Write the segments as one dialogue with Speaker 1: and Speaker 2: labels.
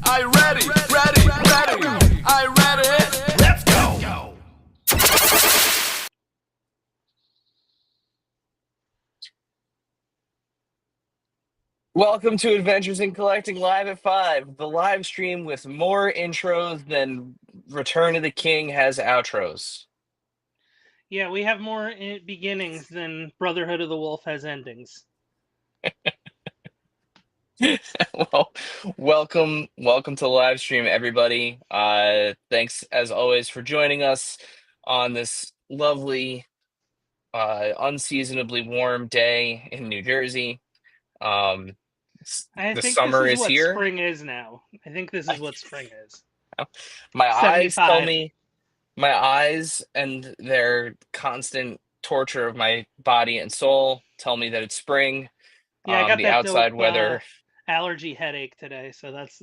Speaker 1: Are you ready? Ready? Ready? Are you ready? Let's go!
Speaker 2: Welcome to Adventures in Collecting Live at 5, the live stream with more intros than Return of the King has outros.
Speaker 3: Yeah, we have more beginnings than Brotherhood of the Wolf has endings.
Speaker 2: Well, welcome to the live stream, everybody. Thanks as always for joining us on this lovely, unseasonably warm day in New Jersey.
Speaker 3: I
Speaker 2: The
Speaker 3: think
Speaker 2: summer
Speaker 3: this is
Speaker 2: is
Speaker 3: what
Speaker 2: here.
Speaker 3: spring is now. I think this is what spring is.
Speaker 2: My eyes tell
Speaker 3: 75.
Speaker 2: me, my eyes and their constant torture of my body and soul tell me that it's spring.
Speaker 3: Yeah, I got
Speaker 2: The
Speaker 3: that
Speaker 2: outside
Speaker 3: dope
Speaker 2: weather
Speaker 3: allergy headache today, so that's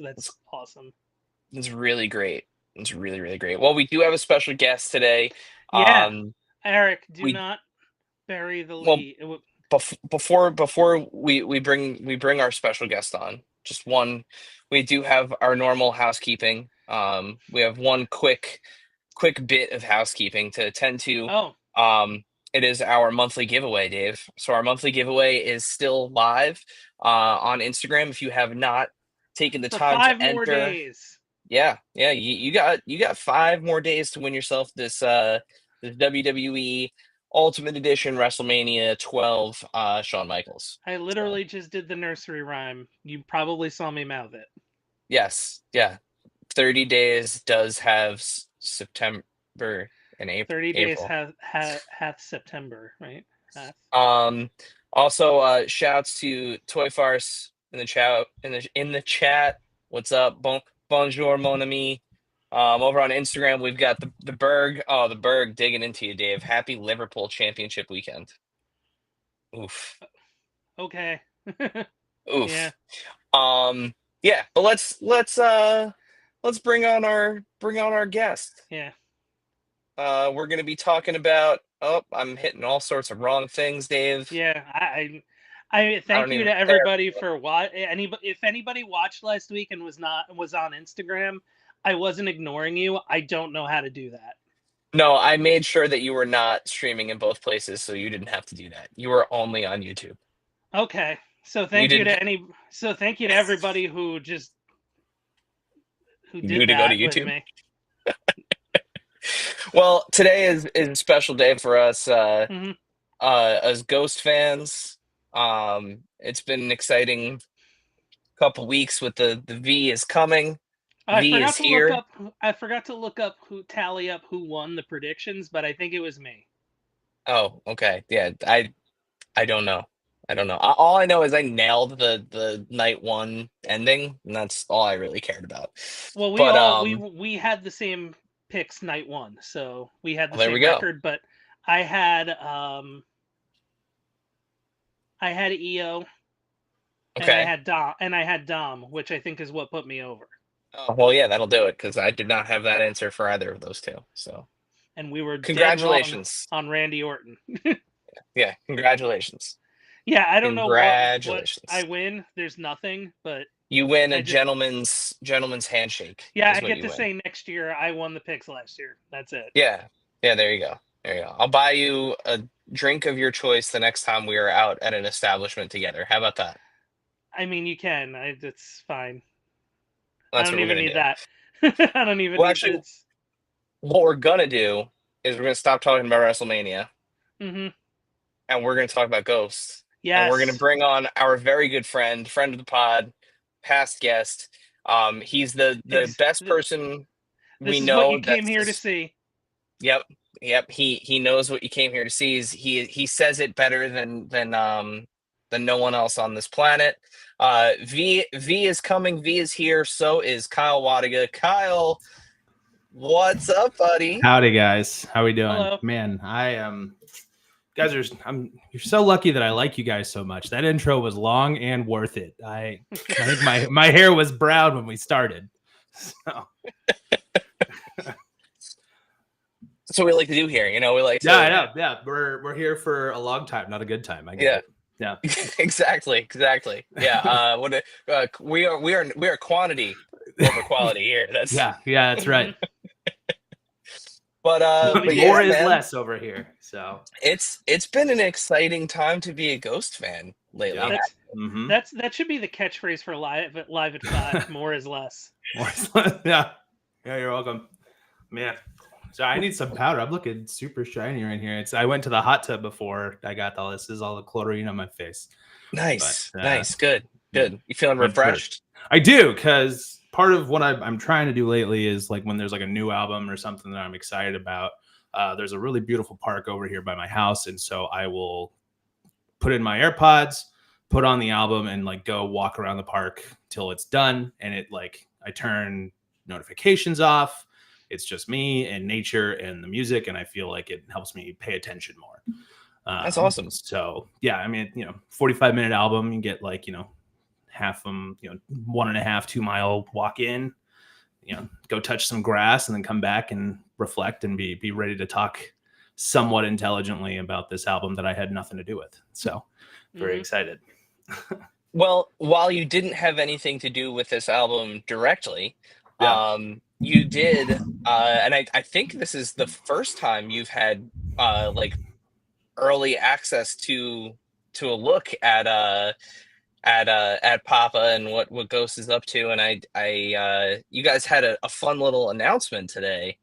Speaker 3: awesome.
Speaker 2: is really great. It's really, really great. Well, we do have a special guest today.
Speaker 3: Yeah, Erik, do
Speaker 2: we
Speaker 3: not bury the
Speaker 2: well
Speaker 3: lead.
Speaker 2: before we bring our special guest on, just one, we do have our normal housekeeping. We have one quick bit of housekeeping to attend to.
Speaker 3: Oh,
Speaker 2: It is our monthly giveaway, Dave. So our monthly giveaway is still live on Instagram. If you have not taken the
Speaker 3: for
Speaker 2: time
Speaker 3: 5
Speaker 2: to
Speaker 3: more
Speaker 2: enter,
Speaker 3: days.
Speaker 2: yeah, you got 5 more days to win yourself this this WWE Ultimate Edition WrestleMania 12 Shawn Michaels.
Speaker 3: I literally just did the nursery rhyme. You probably saw me mouth it.
Speaker 2: Yes, yeah. 30 days does have September and April.
Speaker 3: 30 days hath September, right?
Speaker 2: Also, shouts to Toy Farce in the chat. What's up? Bonjour, mon ami. Over on Instagram, we've got the Berg. Oh, the Berg digging into you, Dave. Happy Liverpool Championship weekend. Oof.
Speaker 3: Okay.
Speaker 2: Oof.
Speaker 3: Yeah.
Speaker 2: Yeah, but let's bring on our guest.
Speaker 3: Yeah.
Speaker 2: We're gonna be talking about. Oh, I'm hitting all sorts of wrong things, Dave.
Speaker 3: Yeah, I thank you to everybody for if anybody watched last week and was on Instagram, I wasn't ignoring you. I don't know how to do that.
Speaker 2: No, I made sure that you were not streaming in both places, so you didn't have to do that. You were only on YouTube.
Speaker 3: Okay, so thank you to everybody who did that
Speaker 2: go to YouTube
Speaker 3: with me.
Speaker 2: Well, today is a special day for us
Speaker 3: Mhm.
Speaker 2: As Ghost fans. It's been an exciting couple weeks with the V is coming.
Speaker 3: I
Speaker 2: V is here.
Speaker 3: I forgot to look up who won the predictions, but I think it was me.
Speaker 2: Oh, okay. Yeah, I don't know. All I know is I nailed the night one ending, and that's all I really cared about.
Speaker 3: Well, we had the same picks night one, so we had the same record. But I had EO, and I had Dom, which I think is what put me over.
Speaker 2: Oh well, yeah, that'll do it because I did not have that answer for either of those two. So,
Speaker 3: and we were
Speaker 2: congratulations
Speaker 3: dead wrong on Randy Orton.
Speaker 2: Yeah, congratulations.
Speaker 3: Yeah, I don't know what I win. There's nothing, but
Speaker 2: you win a gentleman's handshake.
Speaker 3: Yeah, I get to say next year I won the picks last year. That's it.
Speaker 2: Yeah, there you go. I'll buy you a drink of your choice the next time we are out at an establishment together. How about that?
Speaker 3: I mean, you can. It's fine.
Speaker 2: That's
Speaker 3: I don't even need that. I don't even need this.
Speaker 2: What we're gonna do is we're gonna stop talking about WrestleMania.
Speaker 3: Mm-hmm.
Speaker 2: And we're gonna talk about Ghosts.
Speaker 3: Yes.
Speaker 2: And we're gonna bring on our very good friend of the pod, past guest. He's the best person we know.
Speaker 3: This is what you came here to see.
Speaker 2: Yep. He knows what you came here to see. He says it better than no one else on this planet. V is coming. V is here. So is Kyle Wlodyga. Kyle, what's up, buddy?
Speaker 4: Howdy, guys. How we doing?
Speaker 3: Hello.
Speaker 4: Man, you're so lucky that I like you guys so much. That intro was long and worth it. I think my hair was brown when we started.
Speaker 2: That's what we like to do here. We like to.
Speaker 4: Yeah. We're here for a long time, not a good time. I get it. Yeah.
Speaker 2: Exactly. Yeah. We are quantity over quality here. That's
Speaker 4: yeah, that's right.
Speaker 2: but
Speaker 4: More
Speaker 2: yeah,
Speaker 4: is
Speaker 2: man,
Speaker 4: less over here. So
Speaker 2: it's been an exciting time to be a Ghost fan lately.
Speaker 4: Yeah.
Speaker 3: That should be the catchphrase for live at 5. More is less.
Speaker 4: More is less. Yeah, you're welcome, man. So I need some powder. I'm looking super shiny right here. I went to the hot tub before I got all this. This is all the chlorine on my face.
Speaker 2: Nice,
Speaker 4: But,
Speaker 2: nice, good. You feeling
Speaker 4: I'm
Speaker 2: refreshed?
Speaker 4: I do, because part of what I'm trying to do lately is like when there's like a new album or something that I'm excited about. There's a really beautiful park over here by my house, and so I will put in my AirPods, put on the album, and like go walk around the park till it's done. And it like I turn notifications off. It's just me and nature and the music, and I feel like it helps me pay attention more.
Speaker 2: That's awesome.
Speaker 4: So yeah, I mean, 45-minute album, you get like, half of them, 1.5, 2 mile walk in, go touch some grass and then come back and reflect and be ready to talk somewhat intelligently about this album that I had nothing to do with. So very excited.
Speaker 2: Well, while you didn't have anything to do with this album directly,
Speaker 4: Yeah.
Speaker 2: you did, and I think this is the first time you've had like early access to a look at Papa and what Ghost is up to, and I you guys had a fun little announcement today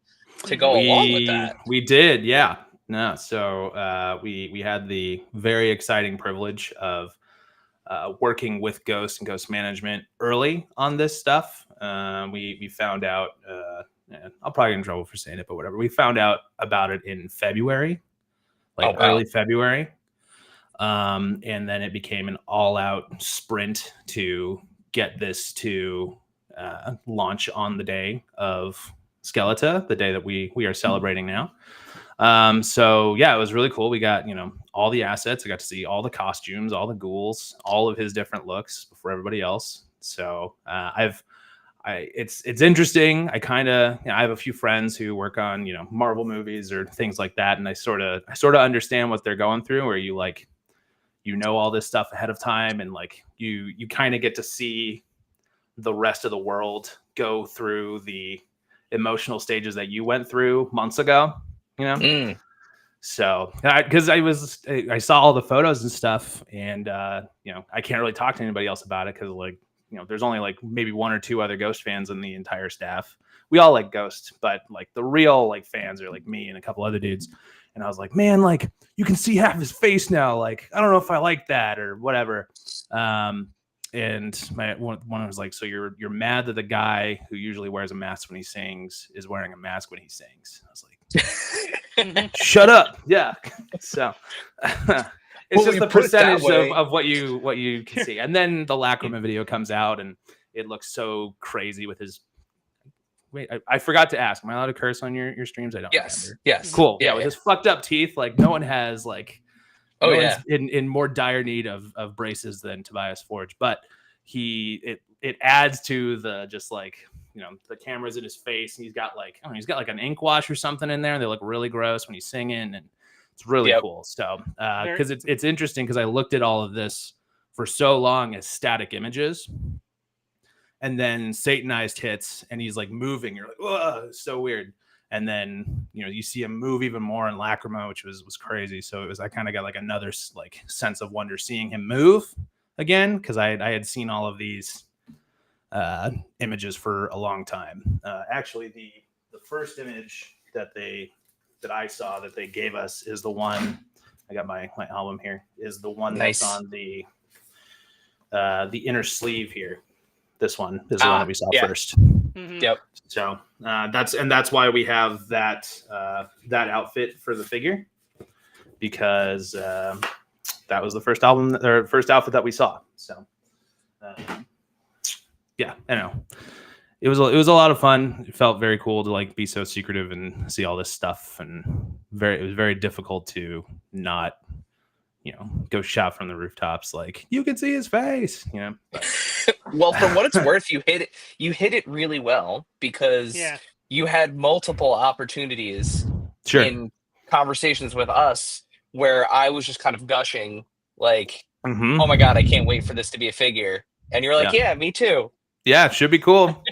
Speaker 2: to go along with that.
Speaker 4: We did, yeah. No, so we had the very exciting privilege of working with Ghost and Ghost Management early on this stuff. We found out, I'll probably get in trouble for saying it, but whatever. We found out about it in February, early February. And then it became an all-out sprint to get this to launch on the day of Skeleta, the day that we are celebrating now. So yeah, it was really cool. We got, all the assets. I got to see all the costumes, all the ghouls, all of his different looks before everybody else. So it's interesting. I have a few friends who work on, Marvel movies or things like that. And I sort of understand what they're going through, where you like, all this stuff ahead of time. And like, you kind of get to see the rest of the world go through the emotional stages that you went through months ago, So, because I saw all the photos and stuff, and I can't really talk to anybody else about it because there's only like maybe 1 or 2 other Ghost fans in the entire staff. We all like Ghost, but like the real like fans are like me and a couple other dudes. And I was like, man, like you can see half his face now. Like, I don't know if I like that or whatever. And my one was like, so you're mad that the guy who usually wears a mask when he sings is wearing a mask when he sings. I was like, shut up. Yeah. So it's just the percentage of what you can see. And then the Lacrima video comes out and it looks so crazy with his. Wait, I forgot to ask. Am I allowed to curse on your streams? I don't.
Speaker 2: Yes.
Speaker 4: Remember.
Speaker 2: Yes.
Speaker 4: Cool. Yeah. With his fucked up teeth, like no one has like.
Speaker 2: Oh,
Speaker 4: no one's in more dire need of braces than Tobias Forge, but it adds to the just like the camera's in his face and he's got like an ink wash or something in there. And they look really gross when he's singing, and it's really cool. So because it's interesting because I looked at all of this for so long as static images, and then Satanized hits and he's like moving. You're like, whoa, it's so weird. And then, you see him move even more in Lacrima, which was crazy. So I kind of got like another like sense of wonder seeing him move again, because I had seen all of these images for a long time. Actually, the first image that I saw that they gave us is the one. I got my album here. Is the one that's on the inner sleeve here. This one is the one that we saw first.
Speaker 3: Mm-hmm.
Speaker 2: Yep.
Speaker 4: So that's why we have that outfit for the figure, because that was the first outfit that we saw. So yeah, I know it was a lot of fun. It felt very cool to like be so secretive and see all this stuff, and it was very difficult to not go shout from the rooftops like you can see his face.
Speaker 2: Well, for what it's worth, you hit it really well, because you had multiple opportunities in conversations with us where I was just kind of gushing like, oh my God, I can't wait for this to be a figure. And you're like, yeah me too.
Speaker 4: Yeah, it should be cool.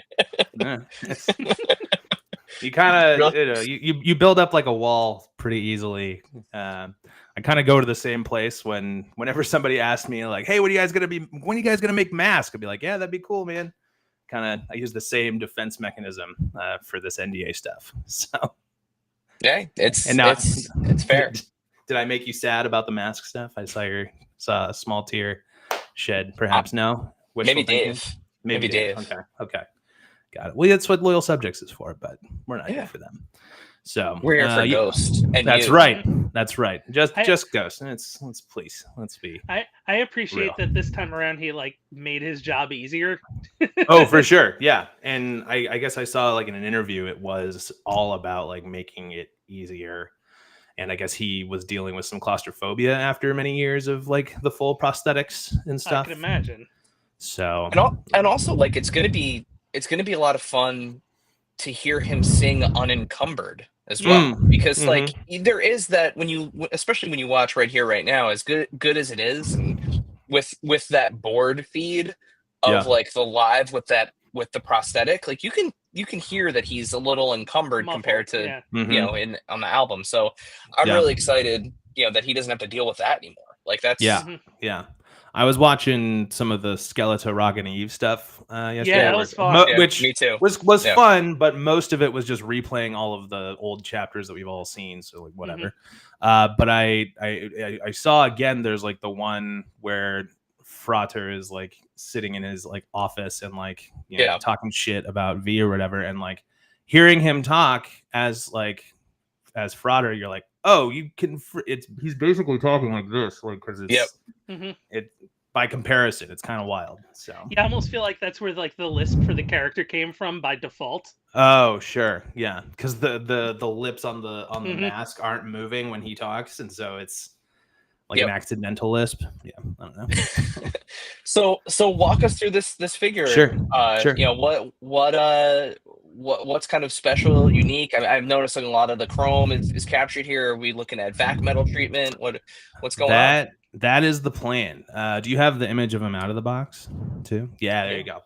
Speaker 4: You kind of you build up like a wall pretty easily. I kind of go to the same place whenever somebody asks me like, "Hey, when are you guys gonna make masks?" I'll be like, "Yeah, that'd be cool, man." Kind of, I use the same defense mechanism for this NDA stuff. So
Speaker 2: yeah, it's fair.
Speaker 4: Did I make you sad about the mask stuff? I saw a small tear shed. Perhaps no.
Speaker 2: Maybe Dave.
Speaker 4: Maybe Dave. Okay. Got it. Well, that's what Loyal Subjects is for, but we're not here for them. So
Speaker 2: we're here for Ghost. And
Speaker 4: that's right. That's right. Just Ghost. Let's be.
Speaker 3: I appreciate that this time around he like made his job easier.
Speaker 4: Oh, for sure. Yeah. And I guess I saw like in an interview, it was all about like making it easier. And I guess he was dealing with some claustrophobia after many years of like the full prosthetics and stuff.
Speaker 3: I can imagine.
Speaker 4: So
Speaker 2: and also like it's gonna be a lot of fun to hear him sing unencumbered as well, because like there is that especially when you watch Right Here Right Now, as good as it is, and with that board feed of like the live with the prosthetic, like you can hear that he's a little encumbered compared to on the album. So I'm really excited that he doesn't have to deal with that anymore. Like that's
Speaker 4: yeah. I was watching some of the Skeleta Rock and Eve stuff yesterday.
Speaker 3: Yeah, that was fun.
Speaker 4: Which
Speaker 2: me too.
Speaker 4: was fun, but most of it was just replaying all of the old chapters that we've all seen. So like whatever. But I saw again. There's like the one where Frater is like sitting in his like office and like talking shit about V or whatever, and like hearing him talk as Frater, you're like, oh, you can. He's basically talking like this, like because it's it by comparison, it's kind of wild. So
Speaker 3: I almost feel like that's where like the lisp for the character came from by default.
Speaker 4: Oh, sure, yeah, because the lips on the mask aren't moving when he talks, and so it's like an accidental lisp. Yeah, I don't know.
Speaker 2: So walk us through this figure.
Speaker 4: Sure.
Speaker 2: Sure. What's kind of special, unique? I've noticed a lot of the chrome is captured here. Are we looking at vac metal treatment? What's going on?
Speaker 4: That is the plan. Do you have the image of him out of the box too? Yeah, there you go.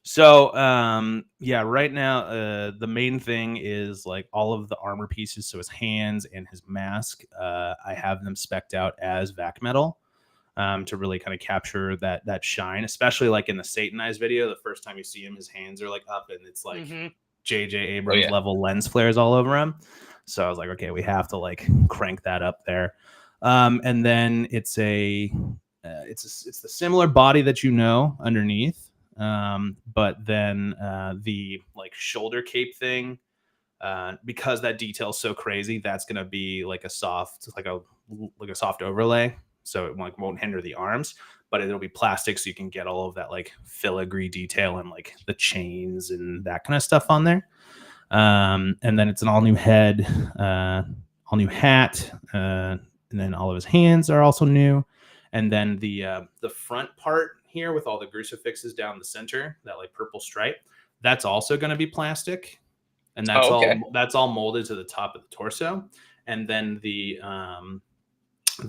Speaker 4: So right now the main thing is like all of the armor pieces. So his hands and his mask, I have them spec'd out as vac metal. To really kind of capture that shine, especially like in the Satanized video. The first time you see him, his hands are like up, and it's like J.J. Abrams level lens flares all over him. So I was like, okay, we have to like crank that up there. And then it's the similar body that underneath, but then the like shoulder cape thing, because that detail's so crazy, that's gonna be like a soft overlay. So it like won't hinder the arms, but it'll be plastic, so you can get all of that like filigree detail and like the chains and that kind of stuff on there. And then it's an all new head, all new hat, and then all of his hands are also new. And then the front part here with all the crucifixes down the center, that like purple stripe, that's also going to be plastic, and that's all molded to the top of the torso. And then the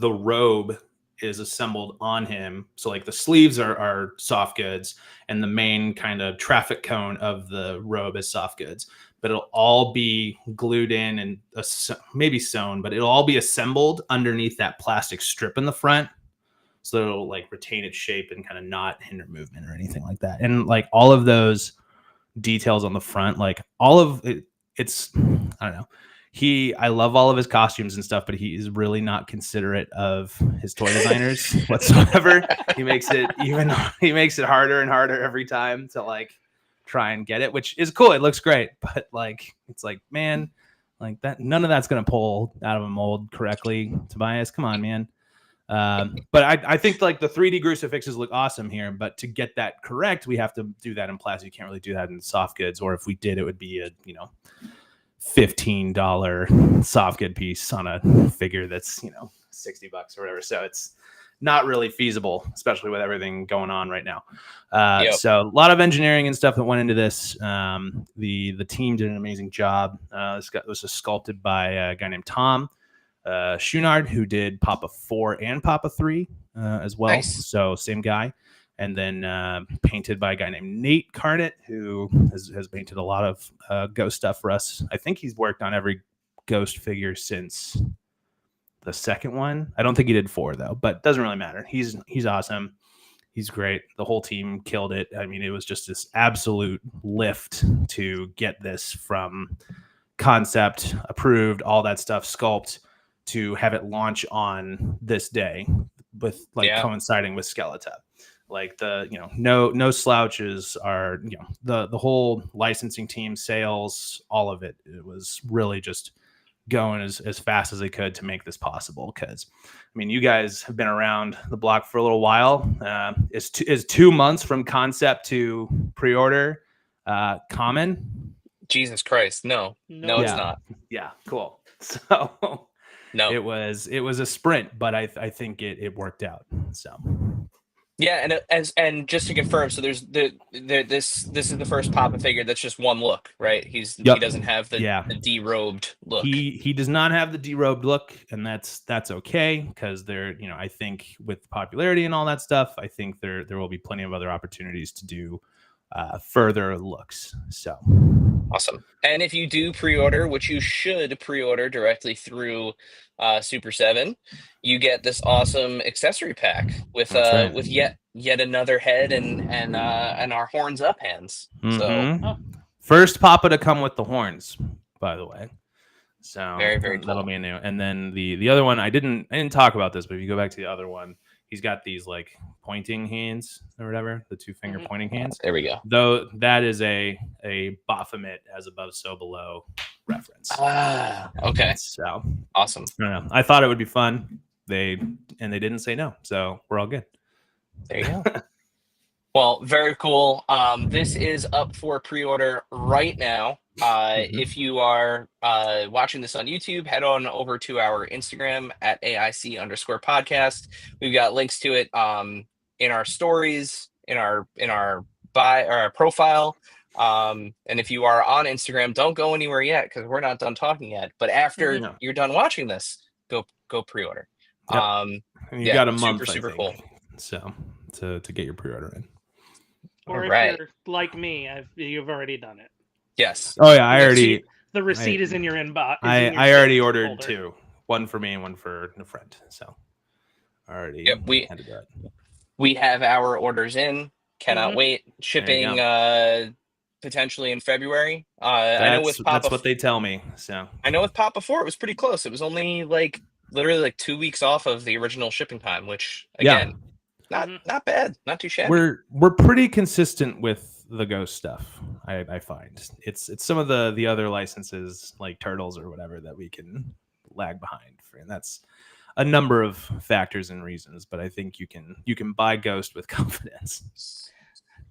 Speaker 4: robe is assembled on him. So like the sleeves are soft goods, and the main kind of traffic cone of the robe is soft goods, but it'll all be glued in and maybe sewn, but it'll all be assembled underneath that plastic strip in the front. So it'll like retain its shape and kind of not hinder movement or anything like that. And like all of those details on the front, like all of it, it's, I don't know. I love all of his costumes and stuff, but he is really not considerate of his toy designers whatsoever. He makes it harder and harder every time to like try and get it, which is cool. It looks great, but like, it's like, man, like that, none of that's going to pull out of a mold correctly. Tobias, come on, man. But I think like the 3D crucifixes look awesome here, but to get that correct, we have to do that in plastic. You can't really do that in soft goods, or if we did, it would be a, $15 soft good piece on a figure that's $60 or whatever. So it's not really feasible, especially with everything going on right now. So a lot of engineering and stuff that went into this. The team did an amazing job. This was sculpted by a guy named Tom Schunard, who did Papa 4 and Papa 3 as well. Nice. So same guy. and then painted by a guy named Nate Carnett, who has painted a lot of Ghost stuff for us. I think he's worked on every Ghost figure since the second one. I don't think he did 4 though, but doesn't really matter. He's awesome. He's great. The whole team killed it. I mean, it was just this absolute lift to get this from concept, approved, all that stuff, sculpt, to have it launch on this day with coinciding with Skeleta. Like no slouches are, the whole licensing team, sales, all of it. It was really just going as fast as they could to make this possible. Because I mean, you guys have been around the block for a little while. Is 2 months from concept to pre-order common?
Speaker 2: Jesus Christ, no, it's not.
Speaker 4: Yeah, cool. So
Speaker 2: no,
Speaker 4: it was a sprint, but I think it worked out. So.
Speaker 2: Yeah, and just to confirm, so this is the first Papa figure that's just one look, right? He doesn't have the derobed look.
Speaker 4: He does not have the derobed look, and that's okay, because I think with popularity and all that stuff, I think there will be plenty of other opportunities to do further looks. So
Speaker 2: awesome. And if you do pre-order, which you should pre-order directly through Super 7, you get this awesome accessory pack with with yet another head and our horns up hands.
Speaker 4: Mm-hmm. So first Papa to come with the horns, by the way. So
Speaker 2: very, very cool.
Speaker 4: That'll be new. And then the other one, I didn't talk about this, but if you go back to the other one, he's got these like pointing hands or whatever, the 2-finger pointing hands.
Speaker 2: There we go.
Speaker 4: Though that is a Baphomet as above, so below reference.
Speaker 2: Okay.
Speaker 4: So
Speaker 2: awesome.
Speaker 4: I don't know. I thought it would be fun. They didn't say no, so we're all good.
Speaker 2: There you go. Well, very cool. This is up for pre-order right now. If you are watching this on YouTube, head on over to our Instagram at AIC_podcast. We've got links to it in our stories, in our bio or our profile. And if you are on Instagram, don't go anywhere yet, because we're not done talking yet. But after you're done watching this, go pre-order.
Speaker 4: Yep. And you got a month,
Speaker 2: super cool.
Speaker 4: So to get your pre-order in.
Speaker 3: Or if you're like me, you've already done it.
Speaker 2: Yes.
Speaker 4: Oh yeah,
Speaker 3: the receipt is in your inbox.
Speaker 4: I already ordered 2, one for me and one for a friend. So I already had to do it.
Speaker 2: We have our orders in. Cannot wait. Shipping potentially in February. I know with Papa,
Speaker 4: that's what they tell me. So
Speaker 2: I know with Papa 4 it was pretty close. It was only literally 2 weeks off of the original shipping time, which again, not bad, not too shabby.
Speaker 4: We're pretty consistent with the Ghost stuff. I find it's some of the other licenses like Turtles or whatever that we can lag behind for, and that's a number of factors and reasons. But I think you can buy Ghost with confidence.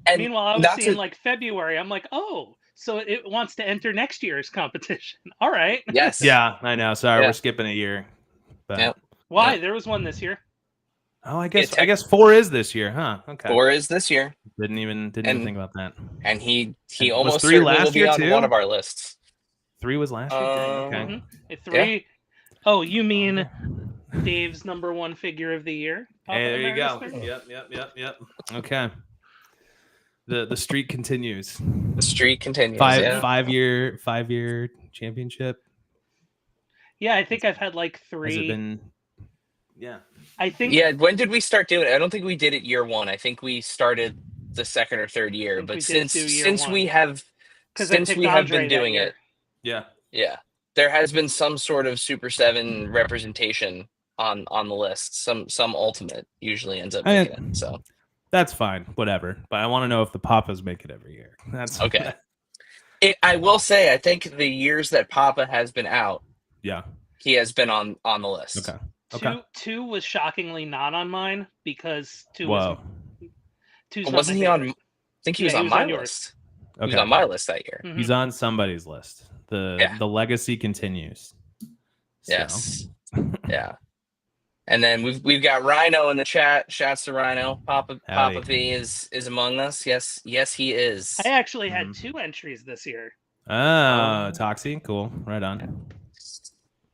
Speaker 2: And
Speaker 3: meanwhile, I was seeing February. I'm like, oh, so it wants to enter next year's competition. All right.
Speaker 2: Yes.
Speaker 4: Yeah, I know. Sorry, we're skipping a year. But
Speaker 3: why? There was one this year.
Speaker 4: Oh, I guess 4 is this year, huh? Okay.
Speaker 2: 4 is this year.
Speaker 4: Didn't even think about that.
Speaker 2: And he almost
Speaker 4: 3 last
Speaker 2: will be
Speaker 4: year
Speaker 2: on
Speaker 4: too?
Speaker 2: one of our lists.
Speaker 4: 3 was last year. Okay.
Speaker 3: 3. Yeah. Oh, you mean Dave's #1 figure of the year?
Speaker 4: Hey, there you go. Yep. Okay. The streak continues.
Speaker 2: The streak continues.
Speaker 4: 5-year championship.
Speaker 3: Yeah, I think I've had 3.
Speaker 4: Has it been? Yeah.
Speaker 3: I think.
Speaker 2: Yeah. When did we start doing it? I don't think we did it year 1. I think we started the second or third year. But since we have been doing it,
Speaker 4: yeah,
Speaker 2: there has been some sort of Super 7 representation on the list. Some ultimate usually ends up making it. So
Speaker 4: that's fine, whatever. But I want to know if the Papas make it every year. That's
Speaker 2: okay. I will say, I think the years that Papa has been out, he has been on the list.
Speaker 4: Okay.
Speaker 3: 2 was shockingly not on mine because 2
Speaker 2: wasn't he on? I think he was on my list.
Speaker 4: Okay.
Speaker 2: He was on my list that year.
Speaker 4: He's on somebody's list. The legacy continues. So.
Speaker 2: Yes. Yeah. And then we've got Rhino in the chat. Shouts to Rhino. Papa V is among us. Yes, he is.
Speaker 3: I actually had 2 entries this year.
Speaker 4: Oh, Toxie, cool. Right on.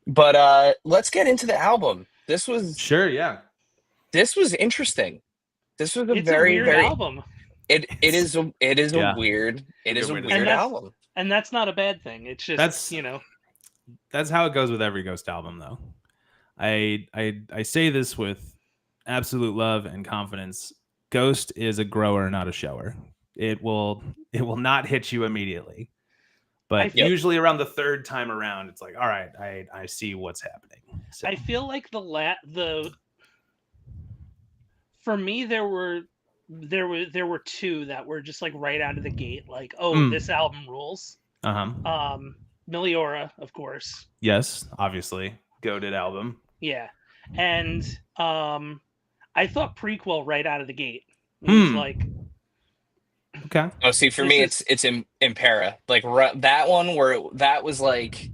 Speaker 2: But let's get into the album. This was
Speaker 4: This was
Speaker 2: interesting. This was a
Speaker 3: It's
Speaker 2: very,
Speaker 3: a weird
Speaker 2: very
Speaker 3: album,
Speaker 2: it is a
Speaker 4: Yeah.
Speaker 2: weird
Speaker 4: Good way to
Speaker 3: say it.
Speaker 2: album.
Speaker 3: and that's not a bad thing. It's just
Speaker 4: That's how it goes with every Ghost album, though. I say this with absolute love and confidence. Ghost is a grower, not a shower. It will not hit you immediately, but usually around the third time around, it's like, all right, I see what's happening. So.
Speaker 3: I feel like for me there were two that were just like right out of the gate, like, this album rules. Meliora, of course.
Speaker 4: Yes, obviously, goated album.
Speaker 3: Yeah, and I thought Prequel right out of the gate was like.
Speaker 4: Okay.
Speaker 2: Oh, see, for me, it's Impera. Like that one where that was like,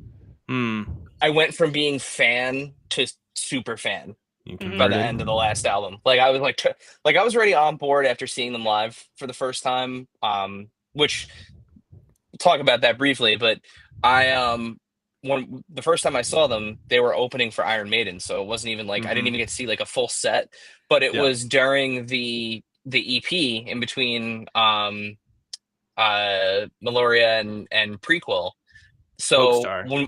Speaker 2: I went from being fan to super fan by the end of the last album. Like I was like I was already on board after seeing them live for the first time. Which we'll talk about that briefly, but when the first time I saw them, they were opening for Iron Maiden, so it wasn't even like I didn't even get to see like a full set, but it was during the EP in between Meloria and Prequel. So when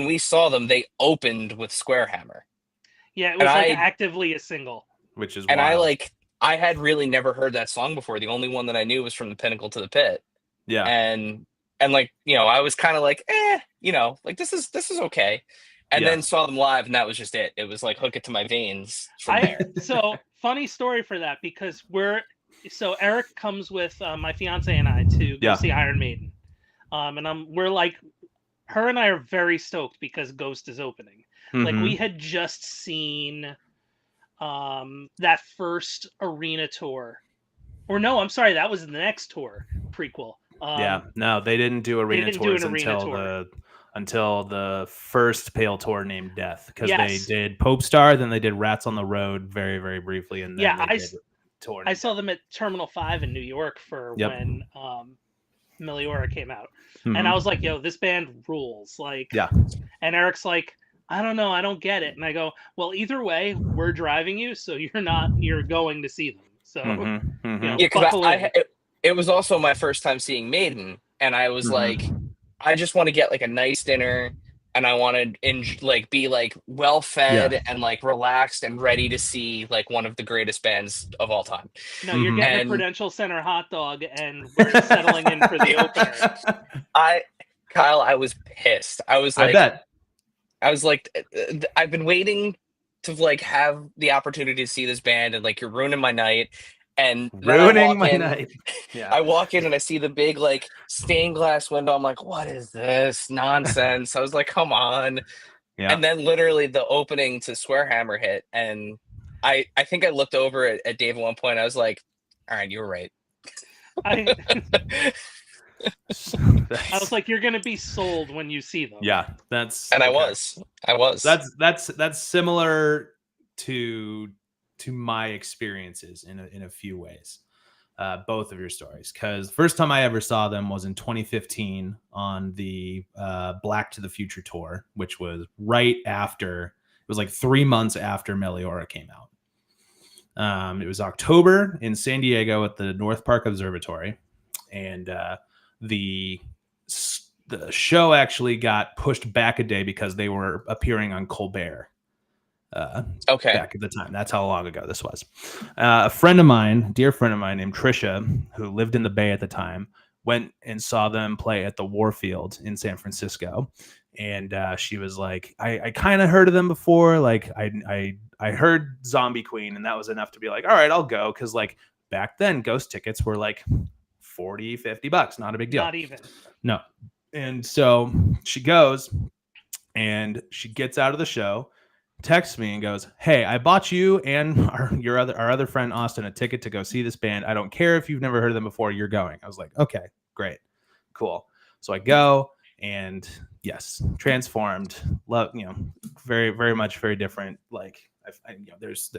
Speaker 2: we saw them, they opened with Squarehammer.
Speaker 3: Yeah, it was actively a single.
Speaker 4: Which is
Speaker 2: and
Speaker 4: wild.
Speaker 2: I had really never heard that song before. The only one that I knew was from The Pinnacle to the Pit.
Speaker 4: Yeah.
Speaker 2: And like, I was kind of like, like this is okay. And then saw them live, and that was just it. It was like hook it to my veins from there.
Speaker 3: So funny story for that, because Erik comes with my fiance and I to go see Iron Maiden, and we're like, her and I are very stoked because Ghost is opening. Like we had just seen that first arena tour, or no, I'm sorry, that was the next tour, Prequel.
Speaker 4: No, they didn't do arena tours until the first Pale tour named Death, because they did Pope Star, then they did Rats on the Road very, very briefly, and then
Speaker 3: I saw them at Terminal 5 in New York for when Meliora came out, and I was like, yo, this band rules. Like, and Eric's like, I don't know, I don't get it, and I go, well, either way, we're driving you, so you're going to see them. So
Speaker 2: because it was also my first time seeing Maiden, and I was like, I just want to get like a nice dinner, and I want to be like well fed and like relaxed and ready to see like one of the greatest bands of all time.
Speaker 3: No, you're getting a Prudential Center hot dog, and we're settling in for the opener.
Speaker 2: Kyle, I was pissed. I was like, I've been waiting to like have the opportunity to see this band, and like you're ruining my night. And
Speaker 4: ruining my night. Yeah.
Speaker 2: I walk in and I see the big like stained glass window. I'm like, what is this nonsense? I was like, come on. Yeah. And then literally the opening to Squarehammer hit, and I think I looked over at Dave at one point. I was like, all right, you were right.
Speaker 3: I was like, you're gonna be sold when you see them.
Speaker 4: Yeah,
Speaker 2: I was.
Speaker 4: That's similar to my experiences in a few ways, both of your stories, because first time I ever saw them was in 2015 on the Black to the Future tour, which was right after, it was like 3 months after Meliora came out. It was October in San Diego at the North Park Observatory, and the show actually got pushed back a day because they were appearing on Colbert. Back at the time. That's how long ago this was. A dear friend of mine named Trisha, who lived in the Bay at the time, went and saw them play at the Warfield in San Francisco, and she was like, I kind of heard of them before, like I heard Zombie Queen, and that was enough to be like, all right, I'll go, because like back then Ghost tickets were like $40-$50, not a big deal,
Speaker 3: not even.
Speaker 4: No. And so she goes, and she gets out of the show, texts me and goes, hey, I bought you and our other friend Austin a ticket to go see this band. I don't care if you've never heard of them before, you're going. I was like, okay, great, cool. So I go, and yes, transformed, love, very, very much, very different. Like, there's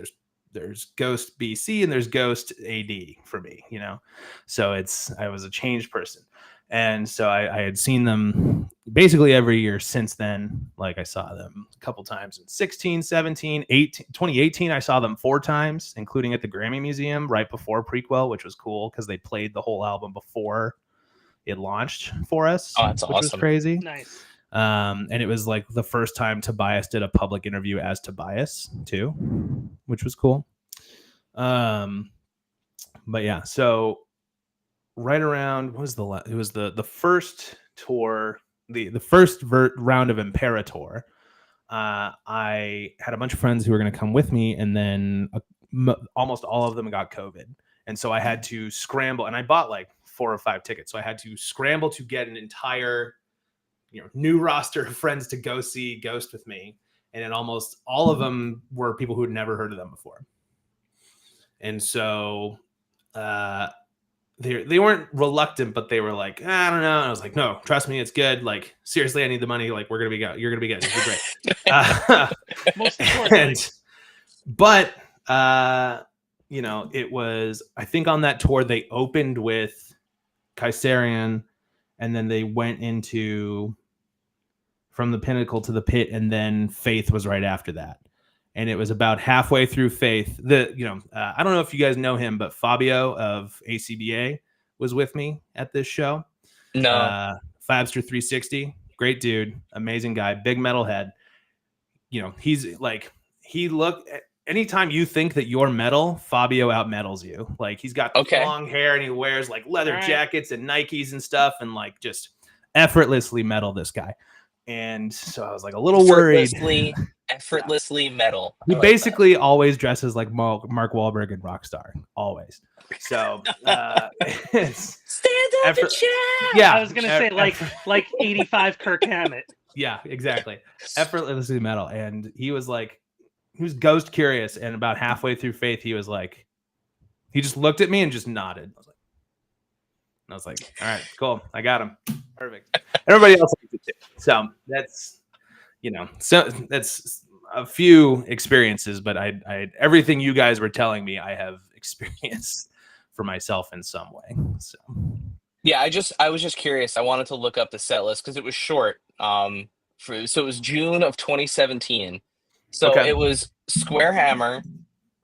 Speaker 4: there's Ghost BC and there's Ghost AD for me, you know? So I was a changed person. And so I had seen them basically every year since then. Like I saw them a couple times in 16, 17, 18, 2018. I saw them 4 times, including at the Grammy Museum right before Prequel, which was cool because they played the whole album before it launched for us,
Speaker 2: Oh, that's
Speaker 4: which was
Speaker 2: awesome.
Speaker 4: crazy.
Speaker 3: Nice.
Speaker 4: And it was like the first time Tobias did a public interview as Tobias too, which was cool. But yeah, so right around it was the first tour, the first round of Imperator. I had a bunch of friends who were going to come with me, and then almost all of them got COVID, and so I had to scramble. And I bought like 4 or 5 tickets, so I had to scramble to get an entire, new roster of friends to go see Ghost with me, and then almost all of them were people who had never heard of them before, and so they weren't reluctant, but they were like, I don't know. And I was like, no, trust me, it's good. Like, seriously, I need the money. Like, you're gonna be good. It'll be great.
Speaker 3: Most importantly.
Speaker 4: But it was, I think on that tour they opened with Kaisarian, and then they went into From the Pinnacle to the Pit, and then Faith was right after that. And it was about halfway through Faith. I don't know if you guys know him, but Fabio of ACBA was with me at this show.
Speaker 2: No.
Speaker 4: Fabster 360, great dude, amazing guy, big metalhead. He's like, anytime you think that you're metal, Fabio out metals you. Like, he's got long hair and he wears like leather jackets and Nikes and stuff, and like just effortlessly metal, this guy. And so I was like a little worried.
Speaker 2: Effortlessly metal.
Speaker 4: He basically always dresses like Mark Wahlberg in Rockstar, always. So
Speaker 2: stand up and shout.
Speaker 4: Yeah,
Speaker 3: I was gonna say like 85 Kirk Hammett.
Speaker 4: Yeah, exactly. Effortlessly metal, and he was Ghost curious, and about halfway through Faith, he just looked at me and just nodded. I was like, all right, cool, I got him, perfect. Everybody else liked it too. So that's a few experiences, but I everything you guys were telling me, I have experienced for myself in some way. So
Speaker 2: yeah, I was just curious. I wanted to look up the set list because it was short. So it was June of 2017. So It was Square Hammer,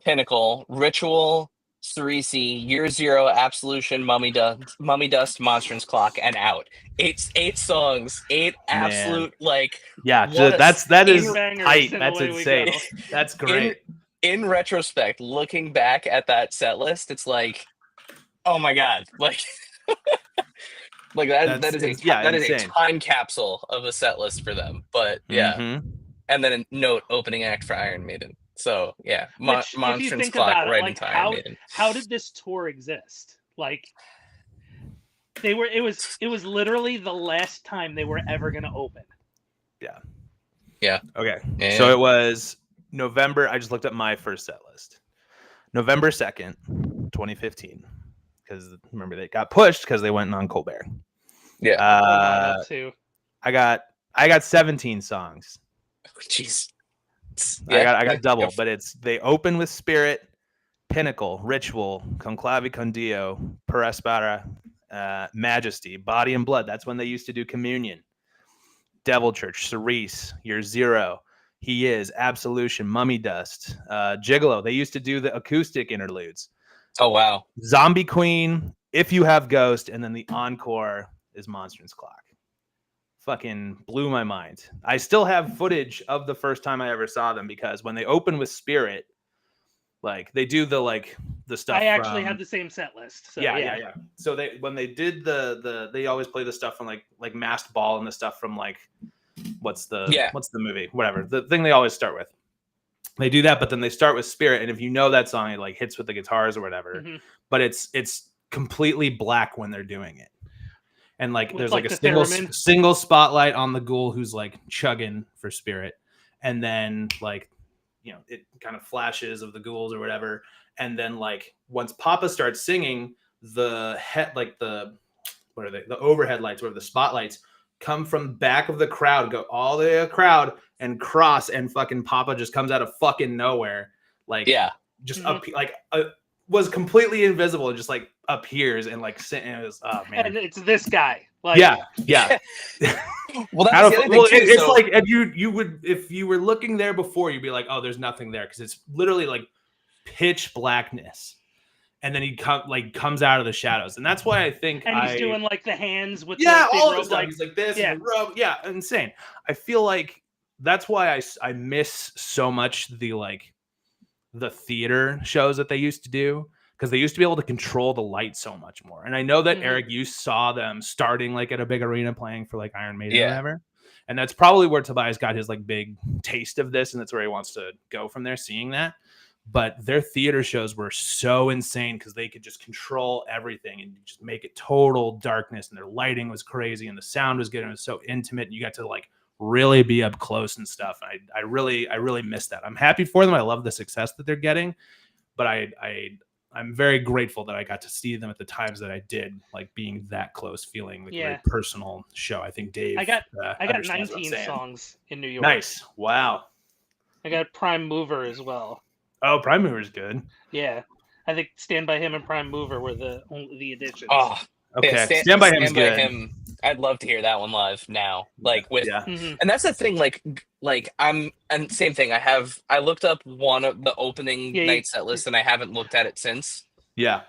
Speaker 2: Pinnacle, Ritual, Cerisi, Year Zero, Absolution, Mummy Dust, Monstrance Clock, and Out. 8 songs, 8 absolute
Speaker 4: that is tight. That's
Speaker 3: away
Speaker 4: insane. That's great.
Speaker 2: In retrospect, looking back at that set list, it's like, oh my god, like that is a time capsule of a set list for them. But yeah, and then a note opening act for Iron Maiden. So yeah, Monstrance Clock right into Iron Maiden.
Speaker 3: How did this tour exist? Like, it was literally the last time they were ever going to open.
Speaker 4: Yeah. Okay. Yeah. So it was November. I just looked up my first set list. November 2nd, 2015. Because remember, they got pushed because they went on Colbert.
Speaker 2: Yeah.
Speaker 4: I got 17 songs.
Speaker 2: Jeez.
Speaker 4: I got double, but they open with Spirit, Pinnacle, Ritual, Conclavi con Dio, Per Aspera, Majesty, Body and Blood. That's when they used to do Communion. Devil Church, Cerise, Year Zero, He Is, Absolution, Mummy Dust, Gigolo. They used to do the acoustic interludes.
Speaker 2: Oh wow.
Speaker 4: Zombie Queen, If You Have Ghost, and then the encore is Monstrance Clock. Fucking blew my mind. I still have footage of the first time I ever saw them, because when they open with Spirit, like they do the stuff.
Speaker 3: I actually had the same set list. So
Speaker 4: yeah. So when they did they always play the stuff from like Masked Ball and the stuff from like what's the movie, whatever, the thing they always start with. They do that, but then they start with Spirit, and if you know that song, it like hits with the guitars or whatever. Mm-hmm. But it's completely black when they're doing it. And like there's like a single spotlight on the ghoul who's like chugging for Spirit, and then like it kind of flashes of the ghouls or whatever, and then like once Papa starts singing, the overhead lights, whatever, the spotlights come from back of the crowd, go all the way to the crowd and cross, and fucking Papa just comes out of fucking nowhere, like just was completely invisible and just like appears and like and it was, oh man.
Speaker 3: And it's this guy. Like,
Speaker 4: yeah.
Speaker 2: Well, that's the other thing too.
Speaker 4: It's
Speaker 2: So,
Speaker 4: like you would, if you were looking there before, you'd be like, oh, there's nothing there, because it's literally like pitch blackness, and then he comes out of the shadows, and that's why I think
Speaker 3: and he's doing like the hands with
Speaker 4: all
Speaker 3: the
Speaker 4: this stuff.
Speaker 3: like,
Speaker 4: He's like this,
Speaker 3: yeah.
Speaker 4: and the robe, insane. I feel like that's why I miss so much the theater shows that they used to do, because they used to be able to control the light so much more. And I know that Erik, you saw them starting like at a big arena playing for like Iron Maiden or whatever. And that's probably where Tobias got his like big taste of this, and that's where he wants to go from there, seeing that. But their theater shows were so insane because they could just control everything and just make it total darkness, and their lighting was crazy and the sound was good and it was so intimate, and you got to like really be up close and stuff. And I really miss that. I'm happy for them. I love the success that they're getting, but I'm very grateful that I got to see them at the times that I did, like being that close, feeling like a very personal show. I think Dave.
Speaker 3: I got 19 songs in New York.
Speaker 4: Nice. Wow.
Speaker 3: I got Prime Mover as well.
Speaker 4: Oh, Prime Mover is good.
Speaker 3: Yeah, I think Stand By Him and Prime Mover were the additions.
Speaker 2: Oh,
Speaker 4: okay.
Speaker 2: Yeah,
Speaker 4: Stand By Him is good.
Speaker 2: I'd love to hear that one live now. Like with, and that's the thing. And same thing. I looked up one of the opening night set list, and I haven't looked at it since.
Speaker 4: Yeah.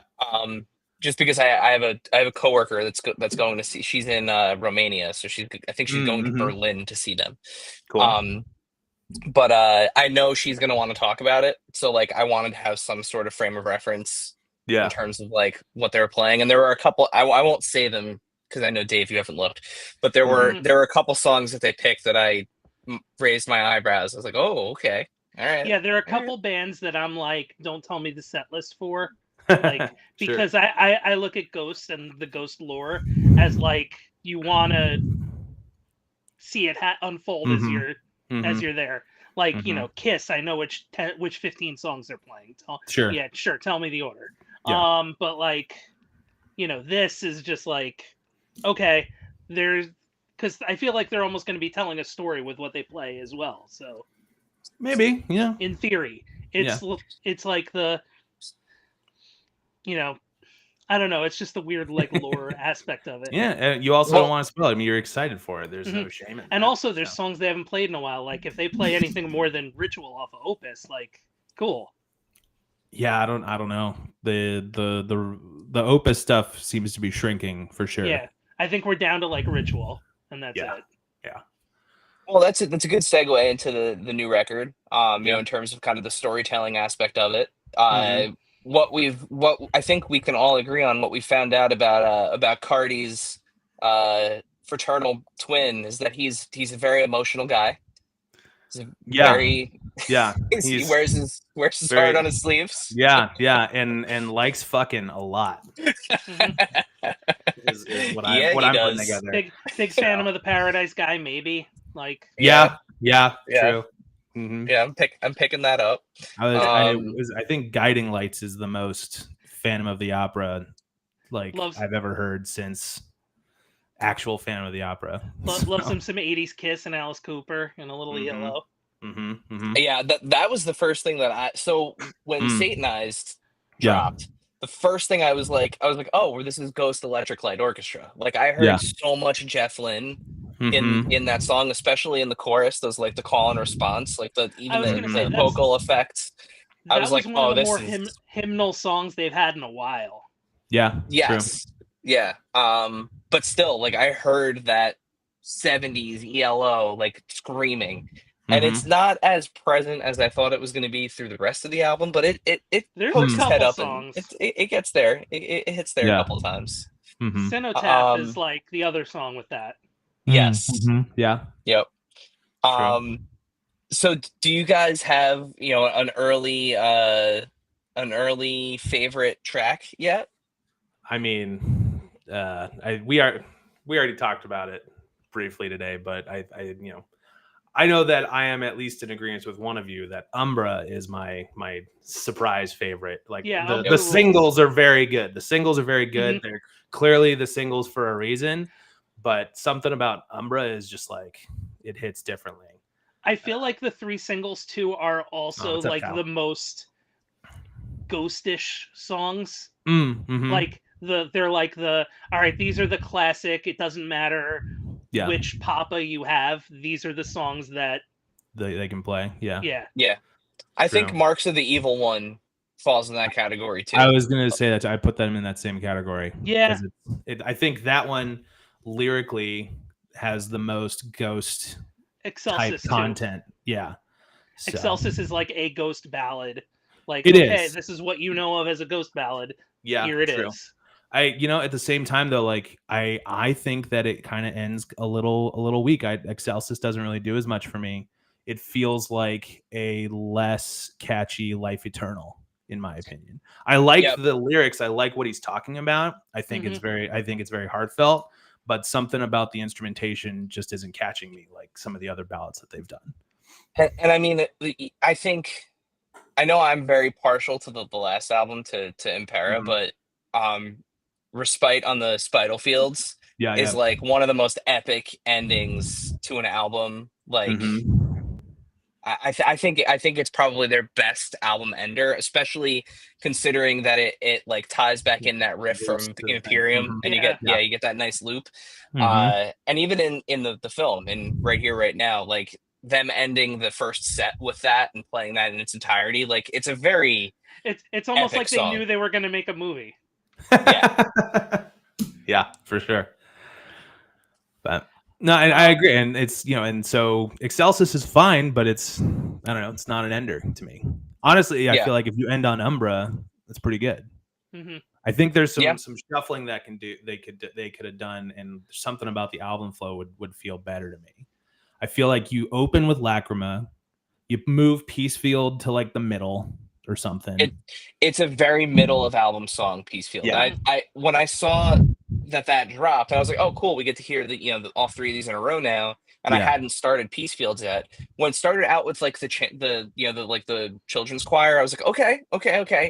Speaker 2: Just because I have a coworker that's going to see. She's in Romania, so I think she's going to Berlin to see them.
Speaker 4: Cool.
Speaker 2: But I know she's going to want to talk about it. So like I wanted to have some sort of frame of reference in terms of like what they were playing. And there were a couple, I won't say them because I know Dave, you haven't looked, but there were a couple songs that they picked that I raised my eyebrows. I was like, oh, okay. All right.
Speaker 3: Yeah, there are a couple bands that I'm like, don't tell me the set list for. Like because I look at Ghost and the Ghost lore as like you want to see it unfold as you're there. Like, you know, Kiss, I know which 15 songs they're playing. Sure, tell me the order. Yeah. But like, you know, this is just like, okay, because I feel like they're almost going to be telling a story with what they play as well. So
Speaker 4: maybe, yeah.
Speaker 3: In theory, it's like the, you know, I don't know. It's just the weird like lore aspect of it.
Speaker 4: Yeah, and you also don't want to spoil it. I mean, you're excited for it. There's no shame in that.
Speaker 3: And also, there's songs they haven't played in a while. Like if they play anything more than Ritual off of Opus, like cool.
Speaker 4: Yeah, I don't know. The Opus stuff seems to be shrinking for sure.
Speaker 3: Yeah, I think we're down to like Ritual, and that's it.
Speaker 4: Yeah.
Speaker 2: Well, that's a good segue into the new record. You know, in terms of kind of the storytelling aspect of it. What I think we can all agree on, what we found out about Cardi's fraternal twin, is that he's a very emotional guy. He's he wears his heart on his sleeves.
Speaker 4: Yeah, and likes fucking a lot. is what I'm putting together.
Speaker 3: Big Phantom of the Paradise guy, maybe. Like
Speaker 4: true. Mm-hmm.
Speaker 2: Yeah, I'm picking that up.
Speaker 4: I think Guiding Lights is the most Phantom of the Opera I've ever heard since actual Phantom of the Opera.
Speaker 3: Loves some 80s Kiss and Alice Cooper and a little Yellow.
Speaker 2: Yeah, that was the first thing that so when Satanized dropped, the first thing I was like, oh, well, this is Ghost Electric Light Orchestra. Like I heard so much Jeff Lynne in that song, especially in the chorus. Those like the call and response, like the vocal effects. I was like, oh, this is
Speaker 3: hymnal songs they've had in a while.
Speaker 4: Yeah.
Speaker 2: Yes. True. Yeah. But still, like I heard that 70s ELO like screaming. And it's not as present as I thought it was going to be through the rest of the album, but it pokes its head up songs. And it gets there. It hits there a couple of times.
Speaker 3: Cenotaph is like the other song with that.
Speaker 2: Yes.
Speaker 4: Yeah.
Speaker 2: Yep. So do you guys have, you know, an early favorite track yet?
Speaker 4: I mean, we already talked about it briefly today, but I know that I am at least in agreement with one of you that Umbra is my surprise favorite. Like the singles are very good. The singles are very good. They're clearly the singles for a reason, but something about Umbra is just like it hits differently.
Speaker 3: I feel like the 3 singles too are also like the most ghostish songs.
Speaker 4: Mm-hmm.
Speaker 3: Like they're like all right, these are the classic. It doesn't matter which Papa you have. These are the songs that
Speaker 4: they can play. Yeah.
Speaker 2: Yeah. I think
Speaker 4: True.
Speaker 2: Marks of the Evil One falls in that category too.
Speaker 4: I was gonna say that I put them in that same category.
Speaker 3: Yeah.
Speaker 4: I think that one lyrically has the most ghost type
Speaker 3: Excelsis
Speaker 4: content.
Speaker 3: too.
Speaker 4: Yeah. So.
Speaker 3: Excelsis is like a ghost ballad. Like,
Speaker 4: It
Speaker 3: okay,
Speaker 4: is.
Speaker 3: this is what you know of as a ghost ballad.
Speaker 4: Yeah,
Speaker 3: Here it
Speaker 4: true.
Speaker 3: is.
Speaker 4: At the same time though, like I think that it kind of ends a little weak. Excelsis doesn't really do as much for me. It feels like a less catchy Life Eternal, in my opinion. I like the lyrics. I like what he's talking about. I think it's very heartfelt, but something about the instrumentation just isn't catching me like some of the other ballads that they've done.
Speaker 2: And I mean, I know I'm very partial to the last album to Impera, but Respite on the Spital Fields is like one of the most epic endings to an album. Like, I think it's probably their best album ender, especially considering that it like ties back in that riff from Imperium, and you get that nice loop. And even in the film, and Right Here, Right Now, like them ending the first set with that and playing that in its entirety, like it's a very
Speaker 3: it's almost
Speaker 2: epic
Speaker 3: like they
Speaker 2: song.
Speaker 3: knew they were going to make a movie.
Speaker 4: Yeah, for sure. But no, I agree, and it's and so Excelsis is fine, but it's it's not an ender to me. Honestly, I feel like if you end on Umbra, that's pretty good. I think there's some shuffling that they could have done, and something about the album flow would feel better to me. I feel like you open with Lacrima, you move Peacefield to like the middle or something.
Speaker 2: It's a very middle of album song, Peacefield. Yeah. I when I saw that dropped, I was like, oh cool, we get to hear all three of these in a row now. And I hadn't started Peacefields yet. When it started out with like the children's choir, I was like, okay.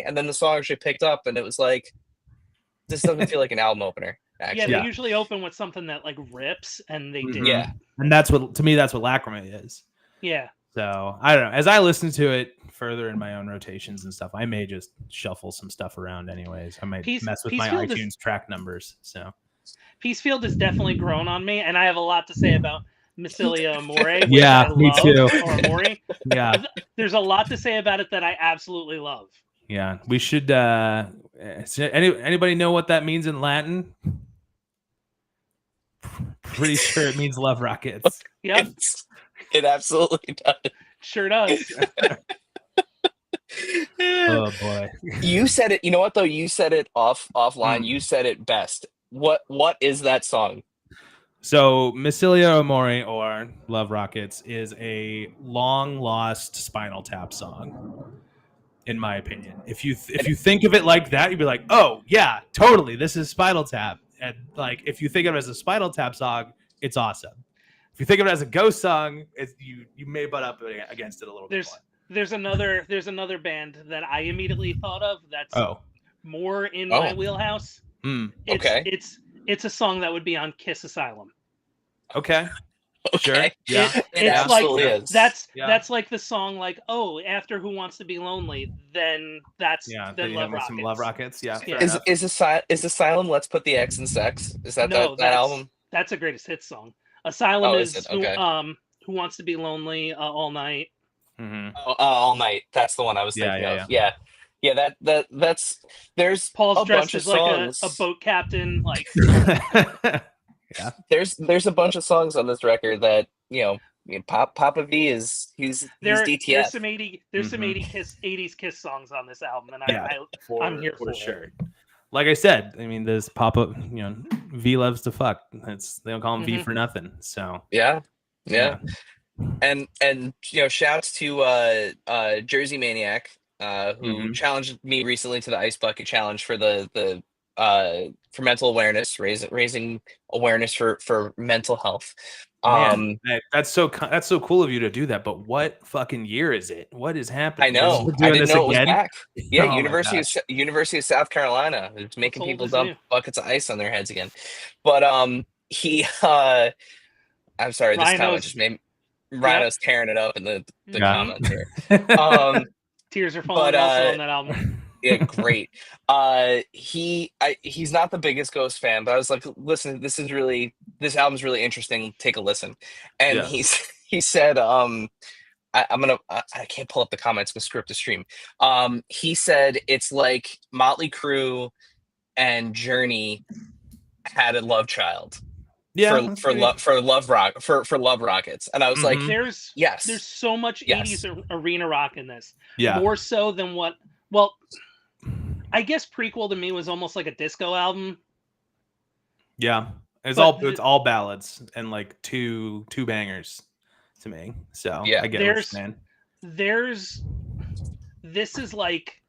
Speaker 2: And then the song actually picked up, and it was like, this doesn't feel like an album opener. Actually.
Speaker 3: Yeah, they usually open with something that like rips, and they do.
Speaker 2: Yeah,
Speaker 4: and that's what Lacrima is.
Speaker 3: Yeah.
Speaker 4: So I don't know. As I listen to it further in my own rotations and stuff, I may just shuffle some stuff around. Anyways, I might mess with my iTunes track numbers. So
Speaker 3: Peacefield has definitely grown on me, and I have a lot to say about Missilia Amore.
Speaker 4: Yeah, me too.
Speaker 3: Or Amore.
Speaker 4: Yeah,
Speaker 3: there's a lot to say about it that I absolutely love.
Speaker 4: Yeah, we should. Anybody know what that means in Latin? Pretty sure it means love rockets.
Speaker 3: Yep.
Speaker 2: It absolutely does.
Speaker 3: Sure does.
Speaker 4: Oh boy.
Speaker 2: You said it. You know what though? You said it offline. You said it best. What is that song?
Speaker 4: So Missilia Amore, or Love Rockets, is a long lost Spinal Tap song, in my opinion. If you think of it like that, you'd be like, oh yeah, totally, this is Spinal Tap. And like, if you think of it as a Spinal Tap song, it's awesome. If you think of it as a Ghost song, you may butt up against it a little bit more. There's
Speaker 3: another band that I immediately thought of that's more in my wheelhouse. It's a song that would be on Kiss Asylum.
Speaker 4: Okay. Sure. Yeah.
Speaker 3: It's like that's like the song, like, oh, after Who Wants to Be Lonely, then then Love Rockets.
Speaker 4: Some Love Rockets. Yeah.
Speaker 2: Is Asylum Let's Put the X in Sex? Is that that album?
Speaker 3: That's a greatest hits song. Asylum is Who Wants to Be Lonely, All Night.
Speaker 4: Mm-hmm.
Speaker 2: All Night. That's the one I was thinking of. Yeah. That's there's
Speaker 3: Paul's
Speaker 2: a
Speaker 3: dressed
Speaker 2: bunch of
Speaker 3: as like
Speaker 2: songs.
Speaker 3: a boat captain, like.
Speaker 4: Yeah.
Speaker 2: There's a bunch of songs on this record that Papa V he's DTF.
Speaker 3: There's some 80s Kiss songs on this album, and I'm here for
Speaker 4: sure. Like I said, I mean, this Papa, V loves to fuck. They don't call him V for nothing. So
Speaker 2: yeah. And shouts to Jersey Maniac, who challenged me recently to the Ice Bucket Challenge for the for mental awareness, raising awareness for mental health.
Speaker 4: That's so cool of you to do that. But what fucking year is it? What is happening?
Speaker 2: I know. I didn't know it was back. Yeah,
Speaker 4: Oh,
Speaker 2: University of South Carolina. It's making people dump buckets of ice on their heads again. But I'm sorry. This comment just made Rhino's tearing it up in the comments here.
Speaker 3: Tears Are Falling also on that album.
Speaker 2: Yeah, great. He's not the biggest Ghost fan, but I was like, listen, this album's really interesting. Take a listen. And
Speaker 4: Yeah.
Speaker 2: he said, I can't pull up the comments with script to stream. He said it's like Motley Crue and Journey had a love child
Speaker 4: Yeah. that's pretty-
Speaker 2: for Love Rockets, and I was like,
Speaker 4: Mhm.
Speaker 3: There's
Speaker 2: yes,
Speaker 3: so much
Speaker 2: Yes.
Speaker 3: 80s arena rock in this.
Speaker 4: Yeah.
Speaker 3: More so than what. Well, I guess Prequel to me was almost like a disco album.
Speaker 4: Yeah. It's
Speaker 3: But
Speaker 4: all ballads and like two bangers to me. So
Speaker 2: Yeah.
Speaker 4: I get what you're
Speaker 3: There's-
Speaker 4: saying.
Speaker 3: This is like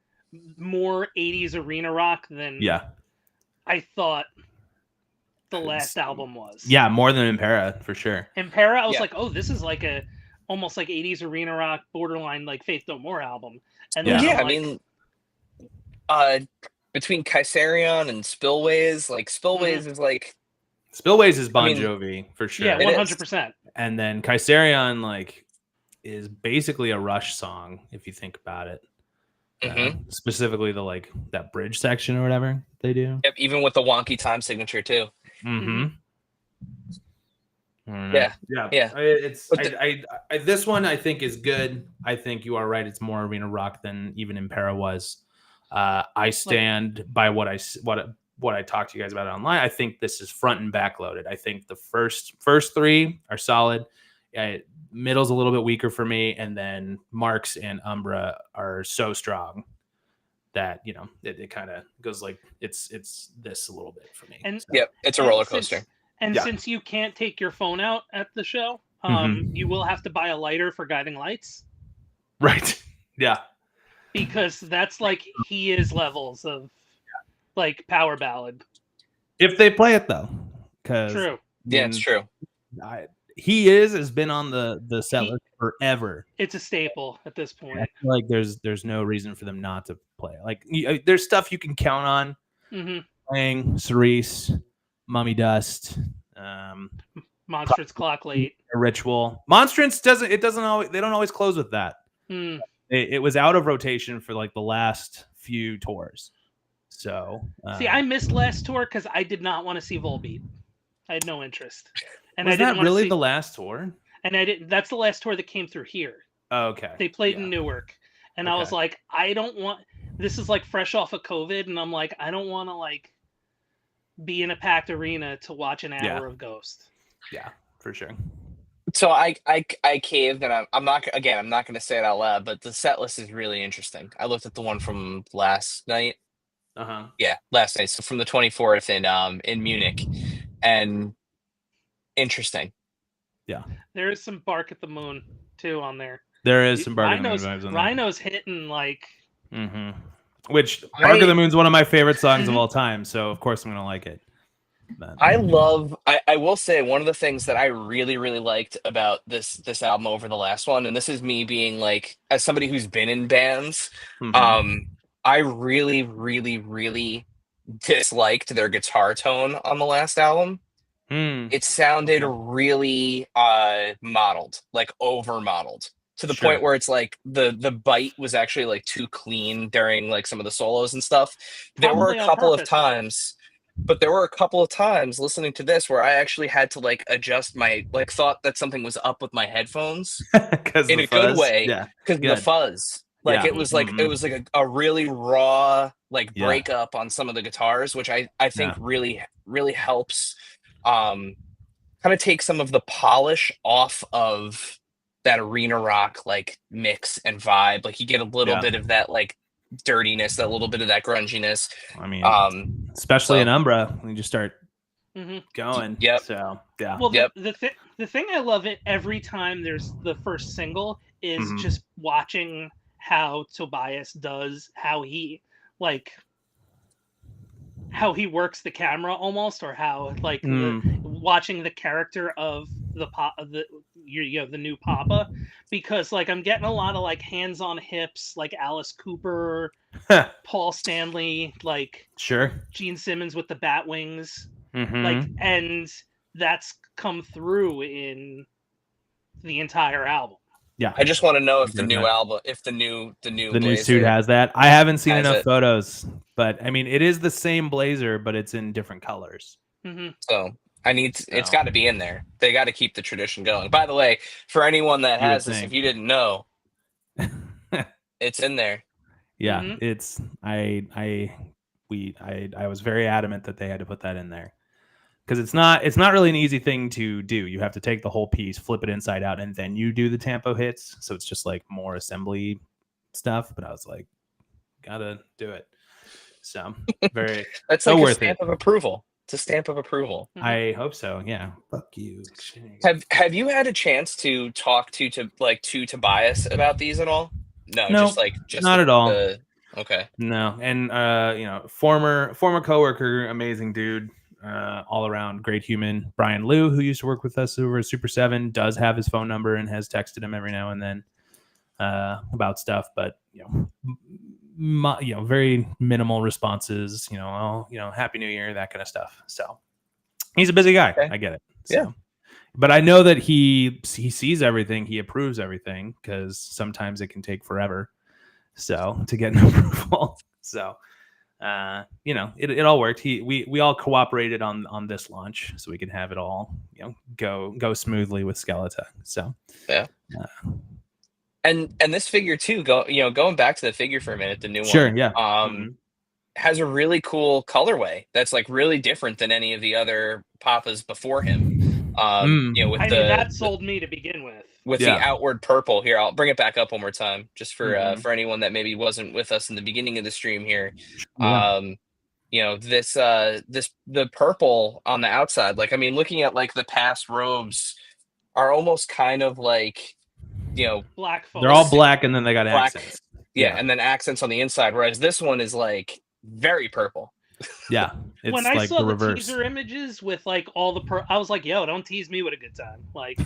Speaker 3: more 80s arena rock than
Speaker 4: Yeah.
Speaker 3: I thought the last album was.
Speaker 4: Yeah, more than Impera for sure.
Speaker 3: Impera, I was
Speaker 2: Yeah.
Speaker 3: like, oh, this is like a almost like 80s arena rock, borderline like Faith No More album. And
Speaker 4: Yeah.
Speaker 3: then
Speaker 2: yeah.
Speaker 3: I'm
Speaker 2: I
Speaker 3: like,
Speaker 2: mean, between Kaiserion and Spillways, like Spillways is like,
Speaker 4: Spillways is Bon
Speaker 2: I mean,
Speaker 4: Jovi for sure.
Speaker 3: yeah,
Speaker 2: It is.
Speaker 3: 100%.
Speaker 4: And then Kaiserion like is basically a Rush song if you think about it.
Speaker 2: Mhm.
Speaker 4: Specifically the like that bridge section or whatever they do.
Speaker 2: yep, even with the wonky time signature too.
Speaker 4: Mm-hmm.
Speaker 2: Yeah.
Speaker 4: Yeah. It's
Speaker 2: But
Speaker 4: this one I think is good. I think you are right. It's more arena rock than even Impera was. I stand by what I talked to you guys about online. I think this is front and back loaded. I think the first three are solid. Middle's a little bit weaker for me, and then Marks and Umbra are so strong that it kind of goes like it's this a little bit for me.
Speaker 3: And
Speaker 2: Yep, it's a roller coaster.
Speaker 3: Since you can't take your phone out at the show,
Speaker 4: Mhm.
Speaker 3: you will have to buy a lighter for guiding lights,
Speaker 4: Right. Yeah.
Speaker 3: because that's like he is levels of like power ballad.
Speaker 4: If they play it though, because
Speaker 3: True.
Speaker 2: Yeah, it's true.
Speaker 4: he has been on the set list forever.
Speaker 3: It's a staple at this
Speaker 4: I
Speaker 3: point.
Speaker 4: feel like there's no reason for them not to play it. Like there's stuff you can count on
Speaker 3: hmm
Speaker 4: playing. Cerise, Mummy Dust,
Speaker 3: Monstrance Clock Late.
Speaker 4: Ritual. Monstrance doesn't always, they don't always close with that.
Speaker 3: Mm.
Speaker 4: It was out of rotation for like the last few tours. So
Speaker 3: See, I missed last tour because I did not want to see Volbeat. I had no interest. And
Speaker 4: was
Speaker 3: I didn't
Speaker 4: that
Speaker 3: want
Speaker 4: really
Speaker 3: to see,
Speaker 4: the last tour?
Speaker 3: and I didn't. That's the last tour that came through here.
Speaker 4: Oh, okay.
Speaker 3: They played
Speaker 4: Yeah.
Speaker 3: in Newark, and I was
Speaker 4: Okay.
Speaker 3: like, I don't want. This is like fresh off of COVID, and I'm like, I don't want to like be in a packed arena to watch an hour
Speaker 4: Yeah.
Speaker 3: of Ghost.
Speaker 4: Yeah, for sure.
Speaker 2: So I caved, and I'm not going to say it out loud, but the set list is really interesting. I looked at the one from last night.
Speaker 4: Uh-huh.
Speaker 2: Yeah, last night. So from the 24th in Munich, and interesting.
Speaker 3: There is some Bark at the Moon too on there.
Speaker 4: There is some Bark of the Moon
Speaker 3: Rhino's,
Speaker 4: vibes on there.
Speaker 3: Rhino's hitting like
Speaker 4: Mm-hmm. Which Bark of the Moon's one of my favorite songs of all time, so of course I'm gonna like it. But,
Speaker 2: I will say one of the things that I really, really liked about this album over the last one, and this is me being like, as somebody who's been in bands,
Speaker 4: mhm.
Speaker 2: I really, really, really disliked their guitar tone on the last album.
Speaker 4: Hmm.
Speaker 2: It sounded really modeled, like over modeled, to the
Speaker 4: Sure.
Speaker 2: point where it's like the bite was actually like too clean during like some of the solos and stuff. There were
Speaker 3: Probably
Speaker 2: a
Speaker 3: on
Speaker 2: couple of
Speaker 3: purpose.
Speaker 2: times, but there were a couple of times listening to this where I actually had to like adjust my like thought that something was up with my headphones
Speaker 4: Because
Speaker 2: in a good way,
Speaker 4: Yeah.
Speaker 2: because the
Speaker 4: good.
Speaker 2: fuzz. Like
Speaker 4: Yeah.
Speaker 2: it was like
Speaker 4: Mhm.
Speaker 2: a really raw like
Speaker 4: Yeah.
Speaker 2: breakup on some of the guitars, which I think
Speaker 4: Yeah.
Speaker 2: really helps kind of take some of the polish off of that arena rock like mix and vibe. Like you get a little
Speaker 4: Yeah.
Speaker 2: bit of that like dirtiness, a little bit of that grunginess.
Speaker 4: I mean,
Speaker 2: so-
Speaker 4: especially in Umbra, when you just start
Speaker 3: Mhm.
Speaker 4: going.
Speaker 2: Yep.
Speaker 4: So yeah.
Speaker 3: Well,
Speaker 2: Yep.
Speaker 3: the thing I love it every time there's the first single is
Speaker 4: Mhm.
Speaker 3: just watching how Tobias does how he works the camera almost, or how like watching the character of the new Papa, because like I'm getting a lot of like hands on hips, like Alice Cooper, Paul Stanley, like
Speaker 4: Sure.
Speaker 3: Gene Simmons with the bat wings.
Speaker 4: Mhm.
Speaker 3: Like, and that's come through in the entire album.
Speaker 4: Yeah.
Speaker 2: I just want to know if the
Speaker 4: There's
Speaker 2: new
Speaker 4: that.
Speaker 2: album, if the new
Speaker 4: The
Speaker 2: Blazer
Speaker 4: new suit has that. I haven't seen
Speaker 2: has
Speaker 4: enough
Speaker 2: it.
Speaker 4: photos, but I mean, it is the same blazer, but it's in different colors.
Speaker 3: Mhm.
Speaker 2: So it's
Speaker 4: So.
Speaker 2: got to be in there. They got to keep the tradition going. By the way, for anyone that
Speaker 4: You would
Speaker 2: has this, if
Speaker 4: think.
Speaker 2: you didn't know, it's in there.
Speaker 4: Yeah,
Speaker 3: Mhm.
Speaker 4: it's I was very adamant that they had to put that in there because it's not really an easy thing to do. You have to take the whole piece, flip it inside out, and then you do the tampo hits. So it's just like more assembly stuff. But I was like, gotta do it. So very
Speaker 2: That's
Speaker 4: so
Speaker 2: like a
Speaker 4: worth
Speaker 2: stamp
Speaker 4: it.
Speaker 2: of approval. It's a stamp of approval.
Speaker 4: I hope so. Yeah. Fuck you.
Speaker 2: Have you had a chance to talk to Tobias about these at all? No,
Speaker 4: No,
Speaker 2: just
Speaker 4: not at all.
Speaker 2: Okay.
Speaker 4: No, and former coworker, amazing dude, all around great human. Brian Liu, who used to work with us over at Super 7, does have his phone number and has texted him every now and then about stuff, but very minimal responses. Happy New Year, that kind of stuff. So he's a busy guy.
Speaker 2: Okay.
Speaker 4: I get it. So.
Speaker 2: Yeah.
Speaker 4: But I know that he sees everything, he approves everything, because sometimes it can take forever. So to get an approval. So it all worked. We all cooperated on this launch so we could have it all, go smoothly with Skeleta. So
Speaker 2: yeah. And this figure too, going back to the figure for a minute, the new
Speaker 4: sure,
Speaker 2: one.
Speaker 4: yeah.
Speaker 2: Has a really cool colorway that's like really different than any of the other Papas before him.
Speaker 3: That sold me to begin with.
Speaker 2: With the outward purple here. I'll bring it back up one more time just for anyone that maybe wasn't with us in the beginning of the stream here.
Speaker 4: Yeah.
Speaker 2: The purple on the outside, like, I mean, looking at like the past robes are almost kind of like,
Speaker 3: black folks.
Speaker 4: They're all black and then they got
Speaker 2: black,
Speaker 4: accents.
Speaker 2: yeah, and then accents on the inside, whereas this one is like very purple.
Speaker 4: Yeah, it's
Speaker 3: when I
Speaker 4: like
Speaker 3: saw the
Speaker 4: reverse.
Speaker 3: teaser images with like all the I was like, yo, don't tease me with a good time. Like,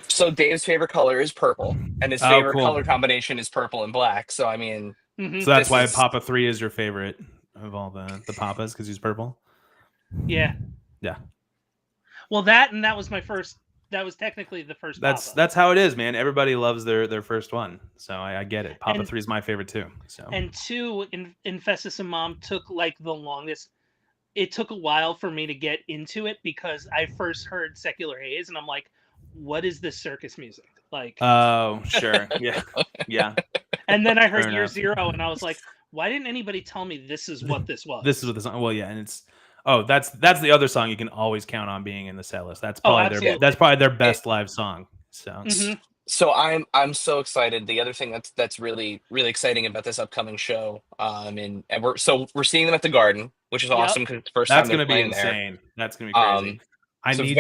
Speaker 2: so Dave's favorite color is purple, and his favorite color combination is purple and black. So I mean,
Speaker 4: so that's why Papa 3 is your favorite of all the Papas, because he's purple.
Speaker 3: Yeah. Well, that was my first. That was technically the first.
Speaker 4: That's how it is, man. Everybody loves their first one, so I get it. Papa 3 is my favorite too. So
Speaker 3: and 2, Infestus and Mom took like the longest. It took a while for me to get into it because I first heard Secular Haze, and I'm like, "What is this circus music?" Like,
Speaker 4: oh sure, yeah.
Speaker 3: And then I heard Year Zero, and I was like, "Why didn't anybody tell me this is what this was?"
Speaker 4: This is what the song. Well, yeah, and it's. Oh, that's the other song you can always count on being in the set list. That's probably their best live song. So,
Speaker 2: so I'm so excited. The other thing that's really really exciting about this upcoming show, and we're seeing them at the Garden, which is awesome because it's the first time they're playing there.
Speaker 4: That's gonna be insane. That's gonna be crazy. I need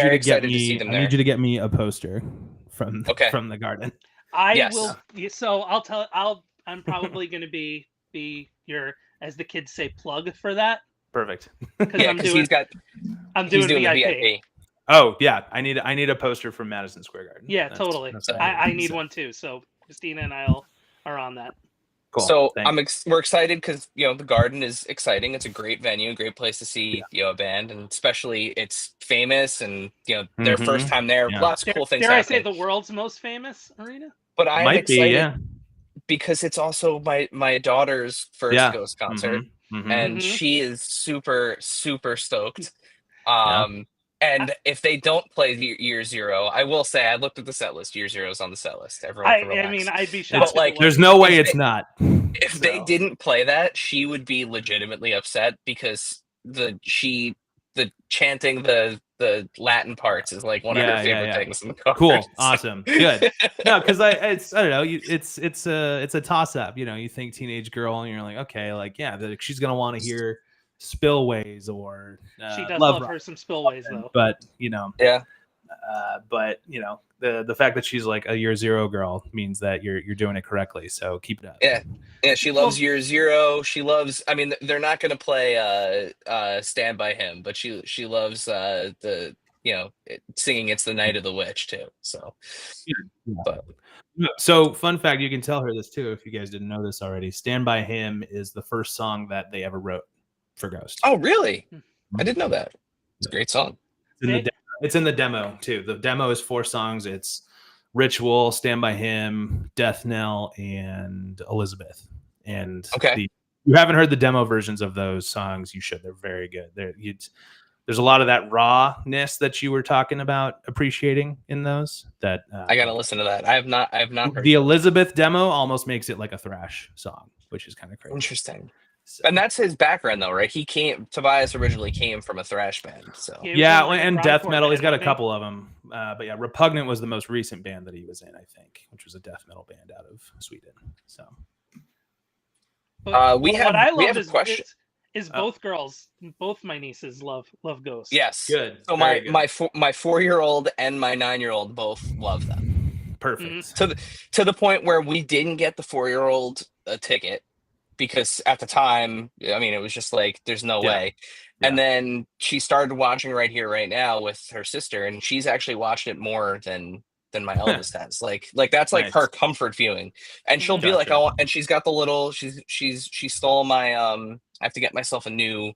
Speaker 4: you to get me a poster from the Garden.
Speaker 3: I will. So I'm probably going to be your, as the kids say, plug for that.
Speaker 4: Perfect.
Speaker 3: Because I'm doing VIP.
Speaker 4: Oh yeah, I need a poster from Madison Square Garden.
Speaker 3: Yeah, totally. I need one too. So Christina and I are on that.
Speaker 2: Cool. So we're excited because the Garden is exciting. It's a great venue, great place to see a band, and especially it's famous and their first time there. Yeah. Lots of cool things.
Speaker 3: Dare I say the world's most famous arena?
Speaker 2: But I'm excited because it's also my daughter's first Ghost concert. And she is super, super stoked. And if they don't play Year Zero, I will say I looked at the set list. Year Zero is on the set list. Everyone can relax.
Speaker 3: I mean, I'd be shocked.
Speaker 2: But
Speaker 4: there's no way it's not.
Speaker 2: If they didn't play that, she would be legitimately upset because the chanting the Latin parts is like one of her favorite things in the car.
Speaker 4: Cool, awesome, good. No, because I don't know. It's a toss up. You think teenage girl, and you're like, okay, like she's gonna want to hear Spillways or
Speaker 3: she does love her some Spillways though.
Speaker 4: But the fact that she's like a Year Zero girl means that you're doing it correctly. So keep it up.
Speaker 2: Yeah, she loves Year Zero. She loves. I mean, they're not going to play Stand by Him, but she loves the singing It's the Night of the Witch too. So,
Speaker 4: so fun fact, you can tell her this too if you guys didn't know this already. Stand by Him is the first song that they ever wrote for Ghost.
Speaker 2: Oh, really? I didn't know that. It's a great song.
Speaker 4: It's in the demo too. The demo is 4 songs. It's Ritual, Stand By Him, Death Knell, and Elizabeth. And you haven't heard the demo versions of those songs, you should. They're very good. There's a lot of that rawness that you were talking about appreciating in those. That
Speaker 2: I gotta listen to that. I have not heard
Speaker 4: the Elizabeth demo almost makes it like a thrash song, which is kind of crazy.
Speaker 2: Interesting. So. And that's his background, though, right? Tobias originally came from a thrash band, so
Speaker 4: yeah, and death metal. He's got a couple of them, but yeah, Repugnant was the most recent band that he was in, I think, which was a death metal band out of Sweden. So,
Speaker 2: we have a question.
Speaker 3: Both my nieces love Ghost.
Speaker 2: Yes,
Speaker 4: good.
Speaker 2: So my 4-year-old and my 9-year-old both love them.
Speaker 4: Perfect.
Speaker 2: To the point where we didn't get the 4-year-old a ticket. Because at the time, I mean, it was just like, there's no way. Yeah. And then she started watching Right Here, Right Now with her sister, and she's actually watched it more than my eldest has. Like that's like her comfort viewing. And she'll be like, oh, and she's got the little, she stole my, I have to get myself a new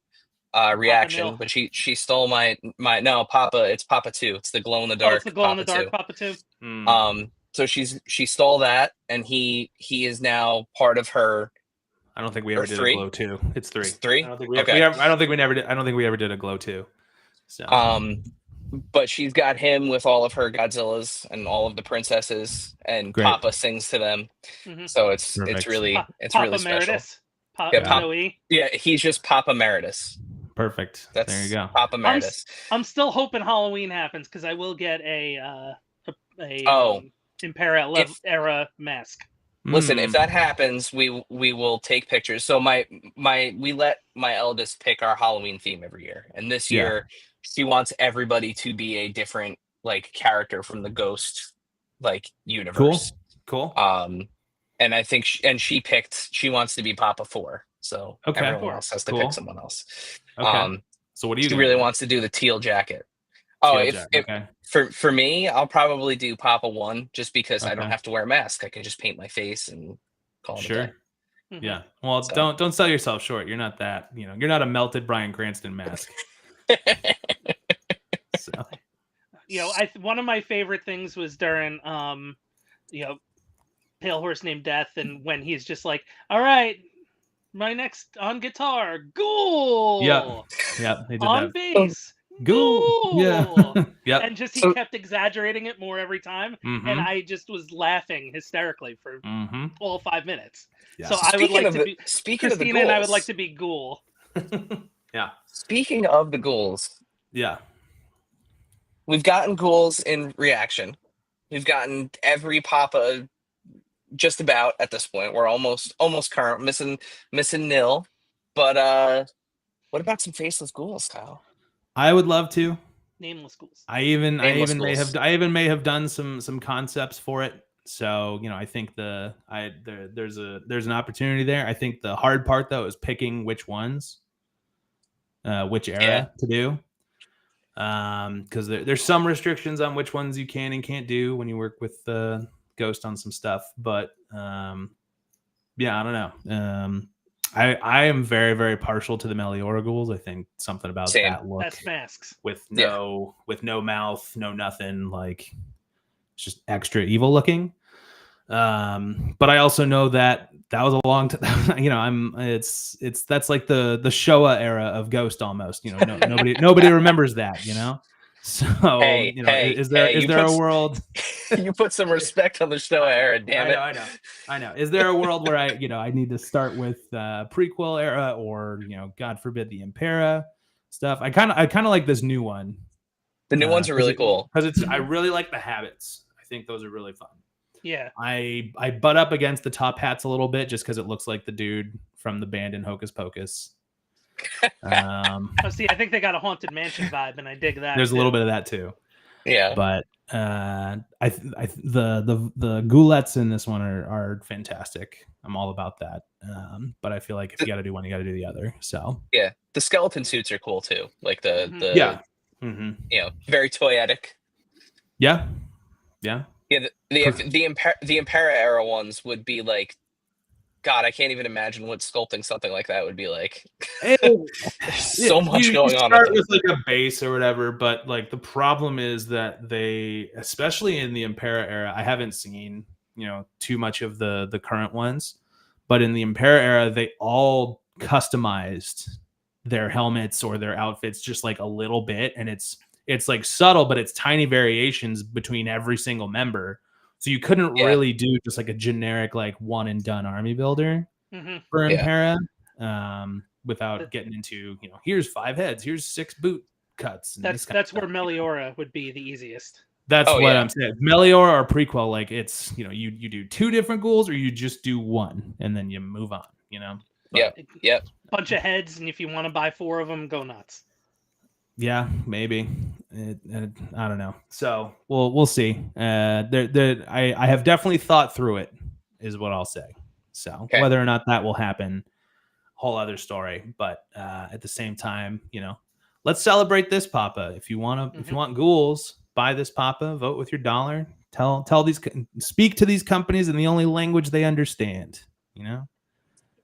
Speaker 2: reaction, but she stole my no, Papa, it's Papa 2. It's the glow in the dark.
Speaker 3: It's the glow in the dark Papa 2.
Speaker 2: So she stole that, and he is now part of her.
Speaker 4: I don't think we ever did a glow 2. It's 3.
Speaker 2: It's 3.
Speaker 4: I don't think we ever did a glow 2. So
Speaker 2: but she's got him with all of her Godzillas and all of the princesses, and great. Papa sings to them. Mm-hmm. So it's really really special. Yeah, he's just Papa Emeritus.
Speaker 4: Perfect. There you go.
Speaker 2: Papa Emeritus.
Speaker 3: I'm still hoping Halloween happens, because I will get a Impera era mask.
Speaker 2: Listen, if that happens, we will take pictures. So we let my eldest pick our Halloween theme every year, and this year she wants everybody to be a different like character from the Ghost like universe.
Speaker 4: Cool.
Speaker 2: And I think she wants to be Papa 4. So everyone else has to pick someone else.
Speaker 4: Okay. So what do you?
Speaker 2: She really wants to do the teal jacket. For me, I'll probably do Papa 1, just because I don't have to wear a mask. I can just paint my face and call it a day.
Speaker 4: Mm-hmm. Yeah. Well, don't sell yourself short. You're not that, you're not a melted Bryan Cranston mask. So.
Speaker 3: One of my favorite things was during Pale Horse Named Death, and when he's just like, all right, my next on guitar, Ghoul.
Speaker 4: Yeah. They did
Speaker 3: on
Speaker 4: that.
Speaker 3: bass.
Speaker 4: Ghoul. Yeah. Yep.
Speaker 3: And just he kept exaggerating it more every time, and I just was laughing hysterically for all 5 minutes. Yeah. So I would like to be Christina, and I would like to be Ghoul.
Speaker 4: Yeah.
Speaker 2: Speaking of the ghouls, we've gotten ghouls in reaction. We've gotten every Papa just about at this point. We're almost current, missing nil. But what about some faceless ghouls, Kyle?
Speaker 4: I would love to.
Speaker 3: Nameless ghouls.
Speaker 4: I even may have done some concepts for it. So, I think there's an opportunity there. I think the hard part though is picking which ones, which era to do. Because there's some restrictions on which ones you can and can't do when you work with Ghost on some stuff. But I don't know. I am very, very partial to the Meliora ghouls. I think something about that look.
Speaker 3: That's masks.
Speaker 4: With no mouth, no nothing, like it's just extra evil looking. But I also know that was a long time. That's like the Showa era of Ghost almost. Nobody remembers that. So is there a world?
Speaker 2: You put some respect on the Showa era, damn it!
Speaker 4: I know. Is there a world where I need to start with prequel era, or God forbid the Impera stuff? I kind of like this new one.
Speaker 2: The new ones are really cool
Speaker 4: because I really like the habits. I think those are really fun.
Speaker 3: Yeah.
Speaker 4: I butt up against the top hats a little bit just because it looks like the dude from the band in Hocus Pocus.
Speaker 3: I think they got a Haunted Mansion vibe, and I dig that.
Speaker 4: There's a little bit of that too.
Speaker 2: Yeah.
Speaker 4: But the ghoulettes in this one are fantastic. I'm all about that. But I feel like if you got to do one, you got to do the other. So
Speaker 2: yeah, the skeleton suits are cool too. Like very toyetic.
Speaker 4: Yeah.
Speaker 2: The Impera era ones would be like God, I can't even imagine what sculpting something like that would be like.
Speaker 4: And
Speaker 2: There's so much
Speaker 4: you
Speaker 2: going on.
Speaker 4: start
Speaker 2: With
Speaker 4: with like a base or whatever, but like the problem is that they, especially in the Impera era, I haven't seen too much of the current ones, but in the Impera era, they all customized their helmets or their outfits just like a little bit, and it's like subtle, but it's tiny variations between every single member. So you couldn't really do just like a generic like one and done army builder for Impera, without getting into here's 5 heads, here's 6 boot cuts. And
Speaker 3: that's where Meliora would be the easiest.
Speaker 4: That's what I'm saying. Meliora or prequel, like it's you do 2 different ghouls or you just do 1 and then you move on. But,
Speaker 2: Yep.
Speaker 3: Bunch of heads, and if you want to buy 4 of them, go nuts.
Speaker 4: Yeah, maybe. I don't know. So we'll see. I have definitely thought through it, is what I'll say. So whether or not that will happen, whole other story. But at the same time, let's celebrate this Papa. If you want if you want ghouls, buy this Papa. Vote with your dollar. Speak to these companies in the only language they understand.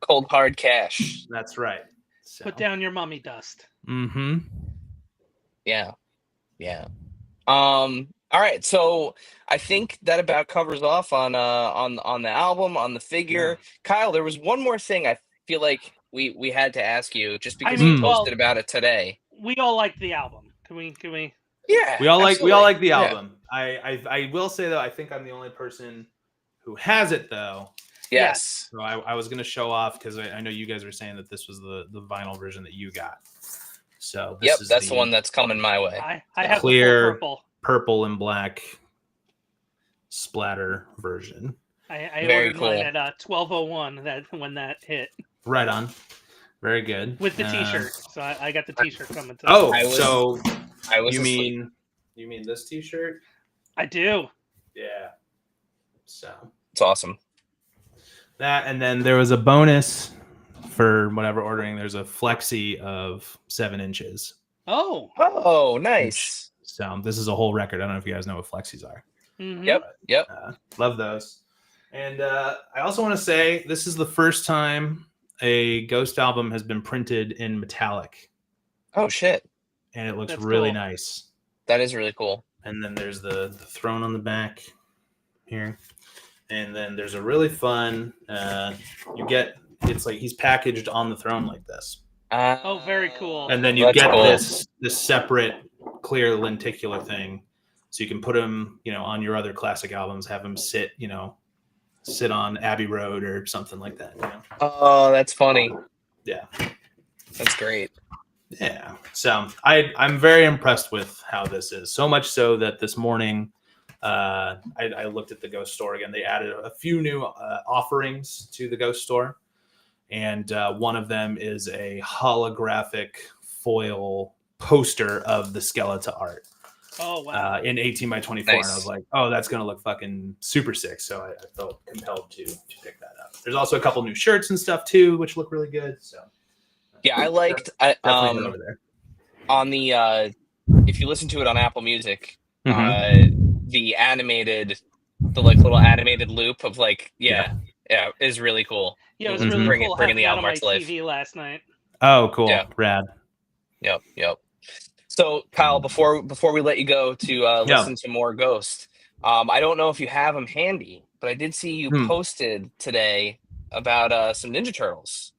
Speaker 2: Cold hard cash.
Speaker 4: That's right. So.
Speaker 3: Put down your mummy dust.
Speaker 4: Mm-hmm.
Speaker 2: Yeah. All right, so I think that about covers off on the album, on the figure. Yeah. Kyle, there was one more thing I feel like we had to ask you, just because you posted about it today.
Speaker 3: We all like the album. Can we?
Speaker 2: Yeah,
Speaker 4: we all like the album. Yeah. I will say though, I think I'm the only person who has it though.
Speaker 2: Yes.
Speaker 4: So I was gonna show off because I know you guys were saying that this was the vinyl version that you got. So this is
Speaker 2: that's the one that's coming my way.
Speaker 3: I have
Speaker 4: clear
Speaker 3: the full
Speaker 4: purple and black splatter version.
Speaker 3: I ordered mine at 12:01 when that hit.
Speaker 4: Right on. Very good.
Speaker 3: With the T-shirt, so I got the T-shirt coming. You
Speaker 4: mean this T-shirt?
Speaker 3: I do.
Speaker 4: Yeah. So
Speaker 2: it's awesome.
Speaker 4: That, and then there was a bonus for whatever ordering. There's a flexi of 7 inches.
Speaker 2: Oh, nice.
Speaker 4: So this is a whole record. I don't know if you guys know what flexis are.
Speaker 3: Mm-hmm.
Speaker 2: Yep.
Speaker 4: Love those. And I also want to say this is the first time a Ghost album has been printed in metallic.
Speaker 2: Oh shit!
Speaker 4: And it looks really nice.
Speaker 2: That is really cool.
Speaker 4: And then there's the throne on the back here. And then there's a really fun. It's like he's packaged on the throne like this.
Speaker 3: Very cool.
Speaker 4: And then you get this separate clear lenticular thing, so you can put him, on your other classic albums. Have him sit on Abbey Road or something like that.
Speaker 2: Oh, that's funny.
Speaker 4: Yeah,
Speaker 2: that's great.
Speaker 4: Yeah. So I'm very impressed with how this is. So much so that this morning. I looked at the Ghost store again. They added a few new offerings to the Ghost store, and one of them is a holographic foil poster of the Skeleta art.
Speaker 3: Oh wow!
Speaker 4: In 18 by 24, nice. And I was like, "Oh, that's gonna look fucking super sick." So I felt compelled to pick that up. There's also a couple new shirts and stuff too, which look really good. So
Speaker 2: yeah, I liked.
Speaker 4: Definitely over there.
Speaker 2: On the if you listen to it on Apple Music. The animated, little animated loop of is really cool.
Speaker 3: Yeah, it was really cool.
Speaker 2: Bringing the album
Speaker 3: on
Speaker 2: to life.
Speaker 3: TV last night.
Speaker 4: Oh, cool!
Speaker 2: Yeah.
Speaker 4: Rad.
Speaker 2: Yep. So, Kyle, before we let you go to listen to more Ghost, I don't know if you have them handy, but I did see you posted today about some Ninja Turtles.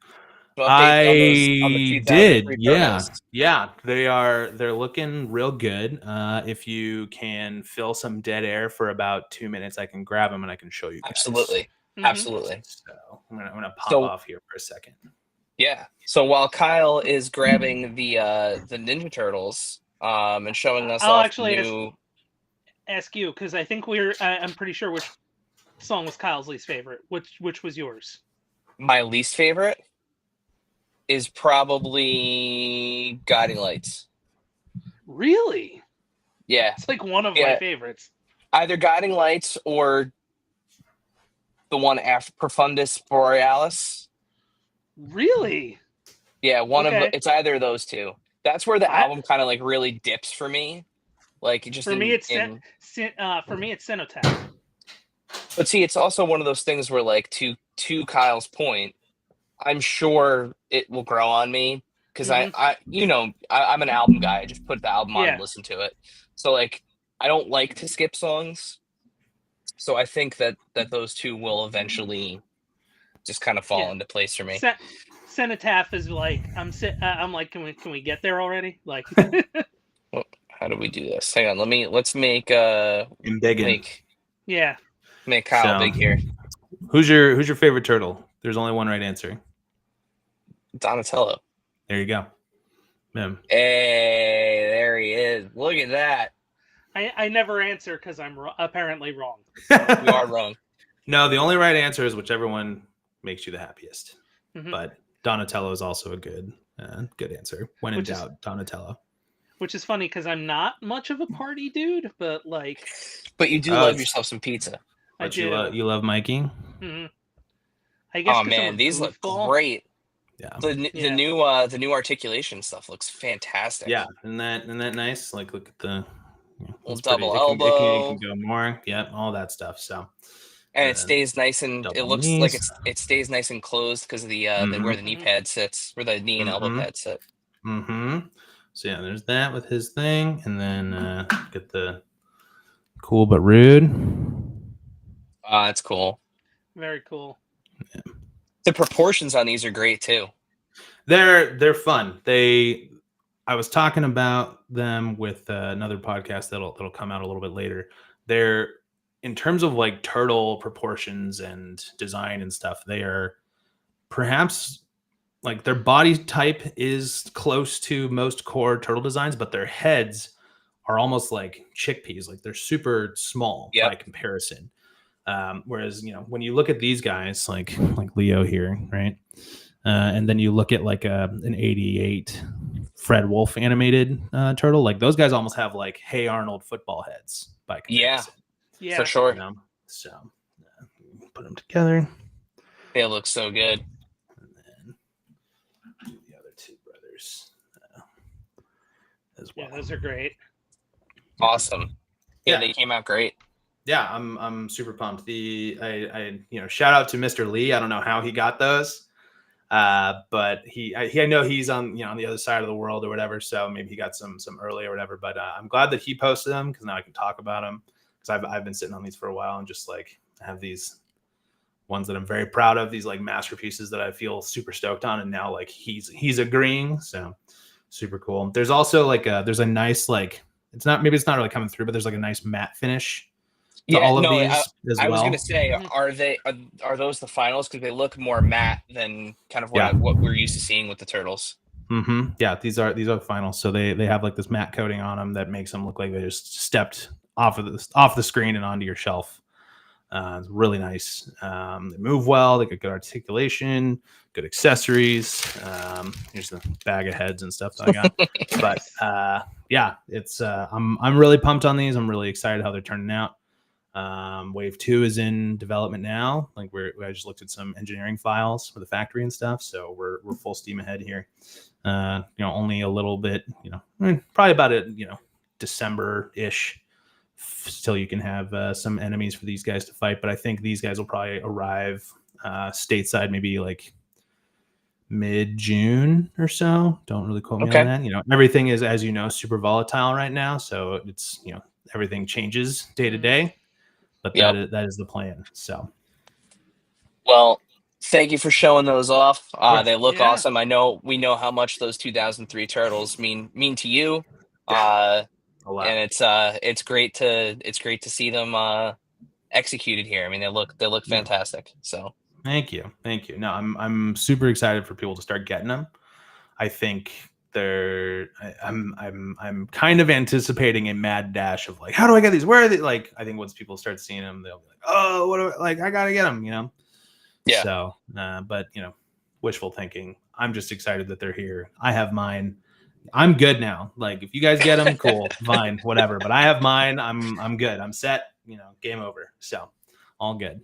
Speaker 4: I did, yeah. They're looking real good. If you can fill some dead air for about 2 minutes, I can grab them and I can show you guys.
Speaker 2: Absolutely. So
Speaker 4: I'm gonna pop off here for a second.
Speaker 2: Yeah. So while Kyle is grabbing the Ninja Turtles and showing us off
Speaker 3: actually ask you, because I think I'm pretty sure which song was Kyle's least favorite. Which was yours?
Speaker 2: My least favorite is probably Guiding Lights.
Speaker 3: Really?
Speaker 2: Yeah.
Speaker 3: It's like one of my favorites.
Speaker 2: Either Guiding Lights or the one after Profundus Borealis.
Speaker 3: Really?
Speaker 2: Yeah, it's either of those two. That's where the album kind of like really dips for me. Like just
Speaker 3: for me it's Cenotaph.
Speaker 2: But see, it's also one of those things where like to to Kyle's point, I'm sure it will grow on me because
Speaker 3: Mhm.
Speaker 2: I'm an album guy. I just put the album on and
Speaker 3: Yeah.
Speaker 2: listen to it. So like, I don't like to skip songs. So I think that those two will eventually just kind of fall
Speaker 3: Yeah.
Speaker 2: into place for me.
Speaker 3: Cenotaph is like I'm like, can we get there already? Like,
Speaker 2: Well, how do we do this? Hang on, let's make
Speaker 4: I'm digging.
Speaker 3: yeah.
Speaker 2: make Kyle big here.
Speaker 4: Who's your favorite turtle? There's only one right answer.
Speaker 2: Donatello.
Speaker 4: There you go. Yeah.
Speaker 2: Hey, there he is. Look at that.
Speaker 3: I never answer because I'm apparently wrong.
Speaker 2: You are wrong.
Speaker 4: No, the only right answer is whichever one makes you the happiest.
Speaker 3: Mhm.
Speaker 4: But Donatello is also a good answer. When in
Speaker 3: Which is-
Speaker 4: doubt, Donatello.
Speaker 3: Which is funny because I'm not much of a party dude, but like,
Speaker 2: But you do
Speaker 4: Oh,
Speaker 2: love
Speaker 4: it's-
Speaker 2: yourself some pizza.
Speaker 3: I
Speaker 4: But
Speaker 3: do.
Speaker 4: you love Mikey?
Speaker 3: Mhm. I guess.
Speaker 2: Oh
Speaker 3: 'cause I'm
Speaker 2: man,
Speaker 3: a
Speaker 2: these look
Speaker 3: goofball.
Speaker 2: great.
Speaker 4: Yeah.
Speaker 2: The
Speaker 3: Yeah.
Speaker 2: new articulation stuff looks fantastic.
Speaker 4: Yeah. Isn't that nice? Like look at the it's
Speaker 2: double
Speaker 4: pretty,
Speaker 2: elbow.
Speaker 4: it can go more. Yep, all that stuff. So
Speaker 2: And it stays nice and it
Speaker 4: double
Speaker 2: looks
Speaker 4: knees.
Speaker 2: like it stays nice and closed because of the where the knee
Speaker 3: Mhm.
Speaker 2: pad sits, where the knee and elbow pad sit.
Speaker 4: Mm-hmm. So yeah, there's that with his thing, and then get the cool but rude.
Speaker 2: That's cool.
Speaker 3: Very cool.
Speaker 4: Yeah.
Speaker 2: The proportions on these are great too.
Speaker 4: They're fun. I was talking about them with another podcast that'll come out a little bit later. They're in terms of like turtle proportions and design and stuff. They are perhaps like their body type is close to most core turtle designs, but their heads are almost like chickpeas. Like they're super small by comparison. Whereas when you look at these guys, like Leo here, right? And then you look at like an 88 Fred Wolf animated turtle, like those guys almost have like Hey Arnold football heads by comparison.
Speaker 3: Yeah.
Speaker 2: For sure.
Speaker 4: So put them together.
Speaker 2: They look so good.
Speaker 4: And then the other two brothers as well.
Speaker 3: Yeah, those are great.
Speaker 2: Awesome. Yeah,
Speaker 4: Yeah.
Speaker 2: they came out great.
Speaker 4: Yeah, I'm super pumped. I shout out to Mr. Lee. I don't know how he got those. But I know he's on on the other side of the world or whatever, so maybe he got some early or whatever. But I'm glad that he posted them because now I can talk about them because I've been sitting on these for a while and just like I have these ones that I'm very proud of, these like masterpieces that I feel super stoked on, and now like he's agreeing, so super cool. There's also like there's a nice like it's not really coming through, but there's like a nice matte finish. All of these as
Speaker 2: I was
Speaker 4: well.
Speaker 2: going to say, are those the finals? Because they look more matte than kind of what we're used to seeing with the turtles.
Speaker 4: Mm-hmm. Yeah, these are the finals. So they have like this matte coating on them that makes them look like they just stepped off the screen and onto your shelf. It's really nice. They move well. They got good articulation, good accessories. Here's the bag of heads and stuff that I got. But yeah, it's I'm really pumped on these. I'm really excited how they're turning out. Wave 2 is in development now. Like I just looked at some engineering files for the factory and stuff, so we're full steam ahead here. Only a little bit, probably about December-ish till you can have some enemies for these guys to fight. But I think these guys will probably arrive stateside maybe like mid-June or so. Don't really quote me on that. Everything is, as super volatile right now, so it's everything changes day to day. But that is the plan. So,
Speaker 2: well, thank you for showing those off. They look
Speaker 3: Yeah.
Speaker 2: awesome. We know how much those 2003 turtles mean to you.
Speaker 4: a lot.
Speaker 2: And it's great to see them executed here. I mean, they look fantastic. So
Speaker 4: thank you. No, I'm super excited for people to start getting them. I think I'm kind of anticipating a mad dash of like, how do I get these? Where are they? Like, I think once people start seeing them, they'll be like, oh, what do I gotta get them,
Speaker 2: Yeah.
Speaker 4: So, but wishful thinking. I'm just excited that they're here. I have mine. I'm good now. Like, if you guys get them, cool, fine, whatever. But I have mine. I'm good. I'm set. Game over. So, all good.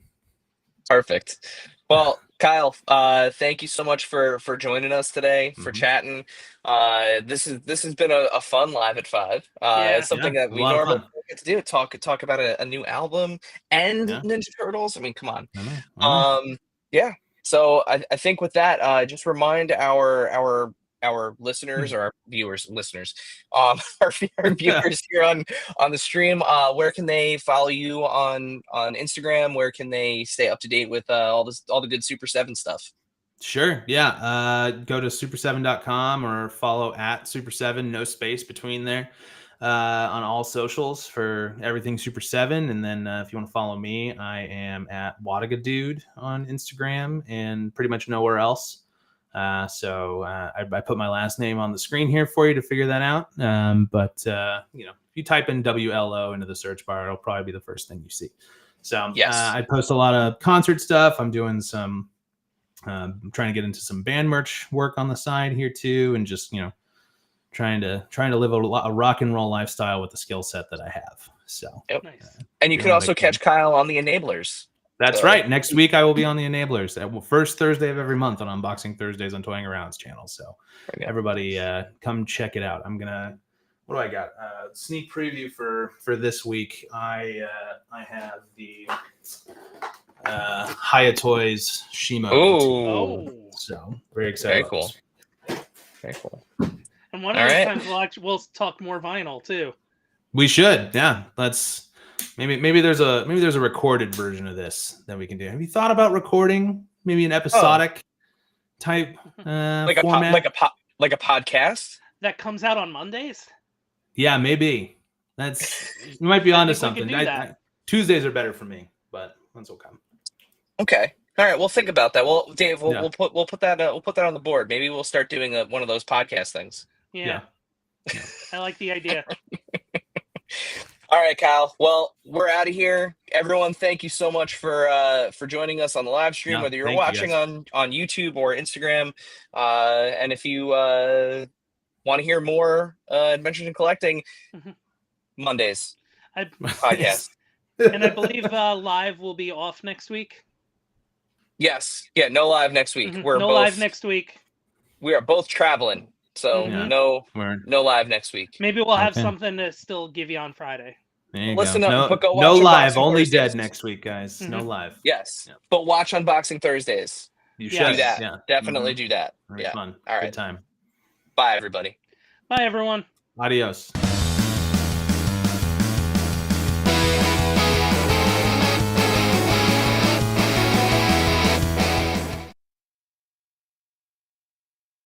Speaker 2: Perfect. Well, Kyle, thank you so much for joining us today, for chatting. This has been a fun Live at 5. It's something that we normally get to do. Talk about a new album and Ninja Turtles. I mean, come on. Yeah. So I think with that, just remind our listeners or our listeners, our viewers here on the stream, where can they follow you on Instagram? Where can they stay up to date with all the good Super 7 stuff?
Speaker 4: Sure. Yeah. Go to super7.com or follow at super7, no space between there, on all socials for everything Super 7. And then if you want to follow me, I am at Wlodyga Dude on Instagram and pretty much nowhere else. So I put my last name on the screen here for you to figure that out. But if you type in WLO into the search bar, it'll probably be the first thing you see. So
Speaker 2: Yes.
Speaker 4: I post a lot of concert stuff. I'm doing some. I'm trying to get into some band merch work on the side here too, and just trying to live a rock and roll lifestyle with the skill set that I have. So,
Speaker 2: Yep.
Speaker 3: Nice.
Speaker 2: And you can also catch Kyle on the Enablers.
Speaker 4: That's right. Next week I will be on the Enablers, first Thursday of every month on Unboxing Thursdays on Toying Around's channel. So everybody, come check it out. I'm gonna. What do I got? Sneak preview for this week. I have the Hiya Toys Shimo.
Speaker 2: Oh,
Speaker 4: So very excited.
Speaker 2: Very cool. Very cool.
Speaker 3: And one of these times we'll talk more vinyl too.
Speaker 4: We should. Yeah. Let's maybe there's a recorded version of this that we can do. Have you thought about recording maybe an episodic type format?
Speaker 2: Like a podcast
Speaker 3: That comes out on Mondays?
Speaker 4: Yeah, maybe. You might be onto something.
Speaker 3: That.
Speaker 4: Tuesdays are better for me, but ones will come.
Speaker 2: Okay. All right. We'll think about that. Well, Dave, we'll put that on the board. Maybe we'll start doing one of those podcast things.
Speaker 3: Yeah. I like the idea.
Speaker 2: All right, Kyle. Well, we're out of here. Everyone, thank you so much for joining us on the live stream, whether you're watching on YouTube or Instagram. And if you want to hear more Adventures in Collecting, Mondays podcast.
Speaker 3: And I believe live will be off next week.
Speaker 2: Yes. Yeah, no live next week. We're
Speaker 3: no
Speaker 2: both
Speaker 3: live next week.
Speaker 2: We are both traveling. So no live next week.
Speaker 3: Maybe we'll have something to still give you on Friday.
Speaker 2: Listen up, but go watch
Speaker 4: no live, only
Speaker 2: Thursdays.
Speaker 4: dead next week, guys. No live.
Speaker 2: Yes, but watch Unboxing Thursdays.
Speaker 4: You should
Speaker 2: do that. Yeah. Definitely do that.
Speaker 4: Very fun.
Speaker 2: All right.
Speaker 4: Good time.
Speaker 2: Bye, everybody.
Speaker 3: Bye, everyone.
Speaker 4: Adios.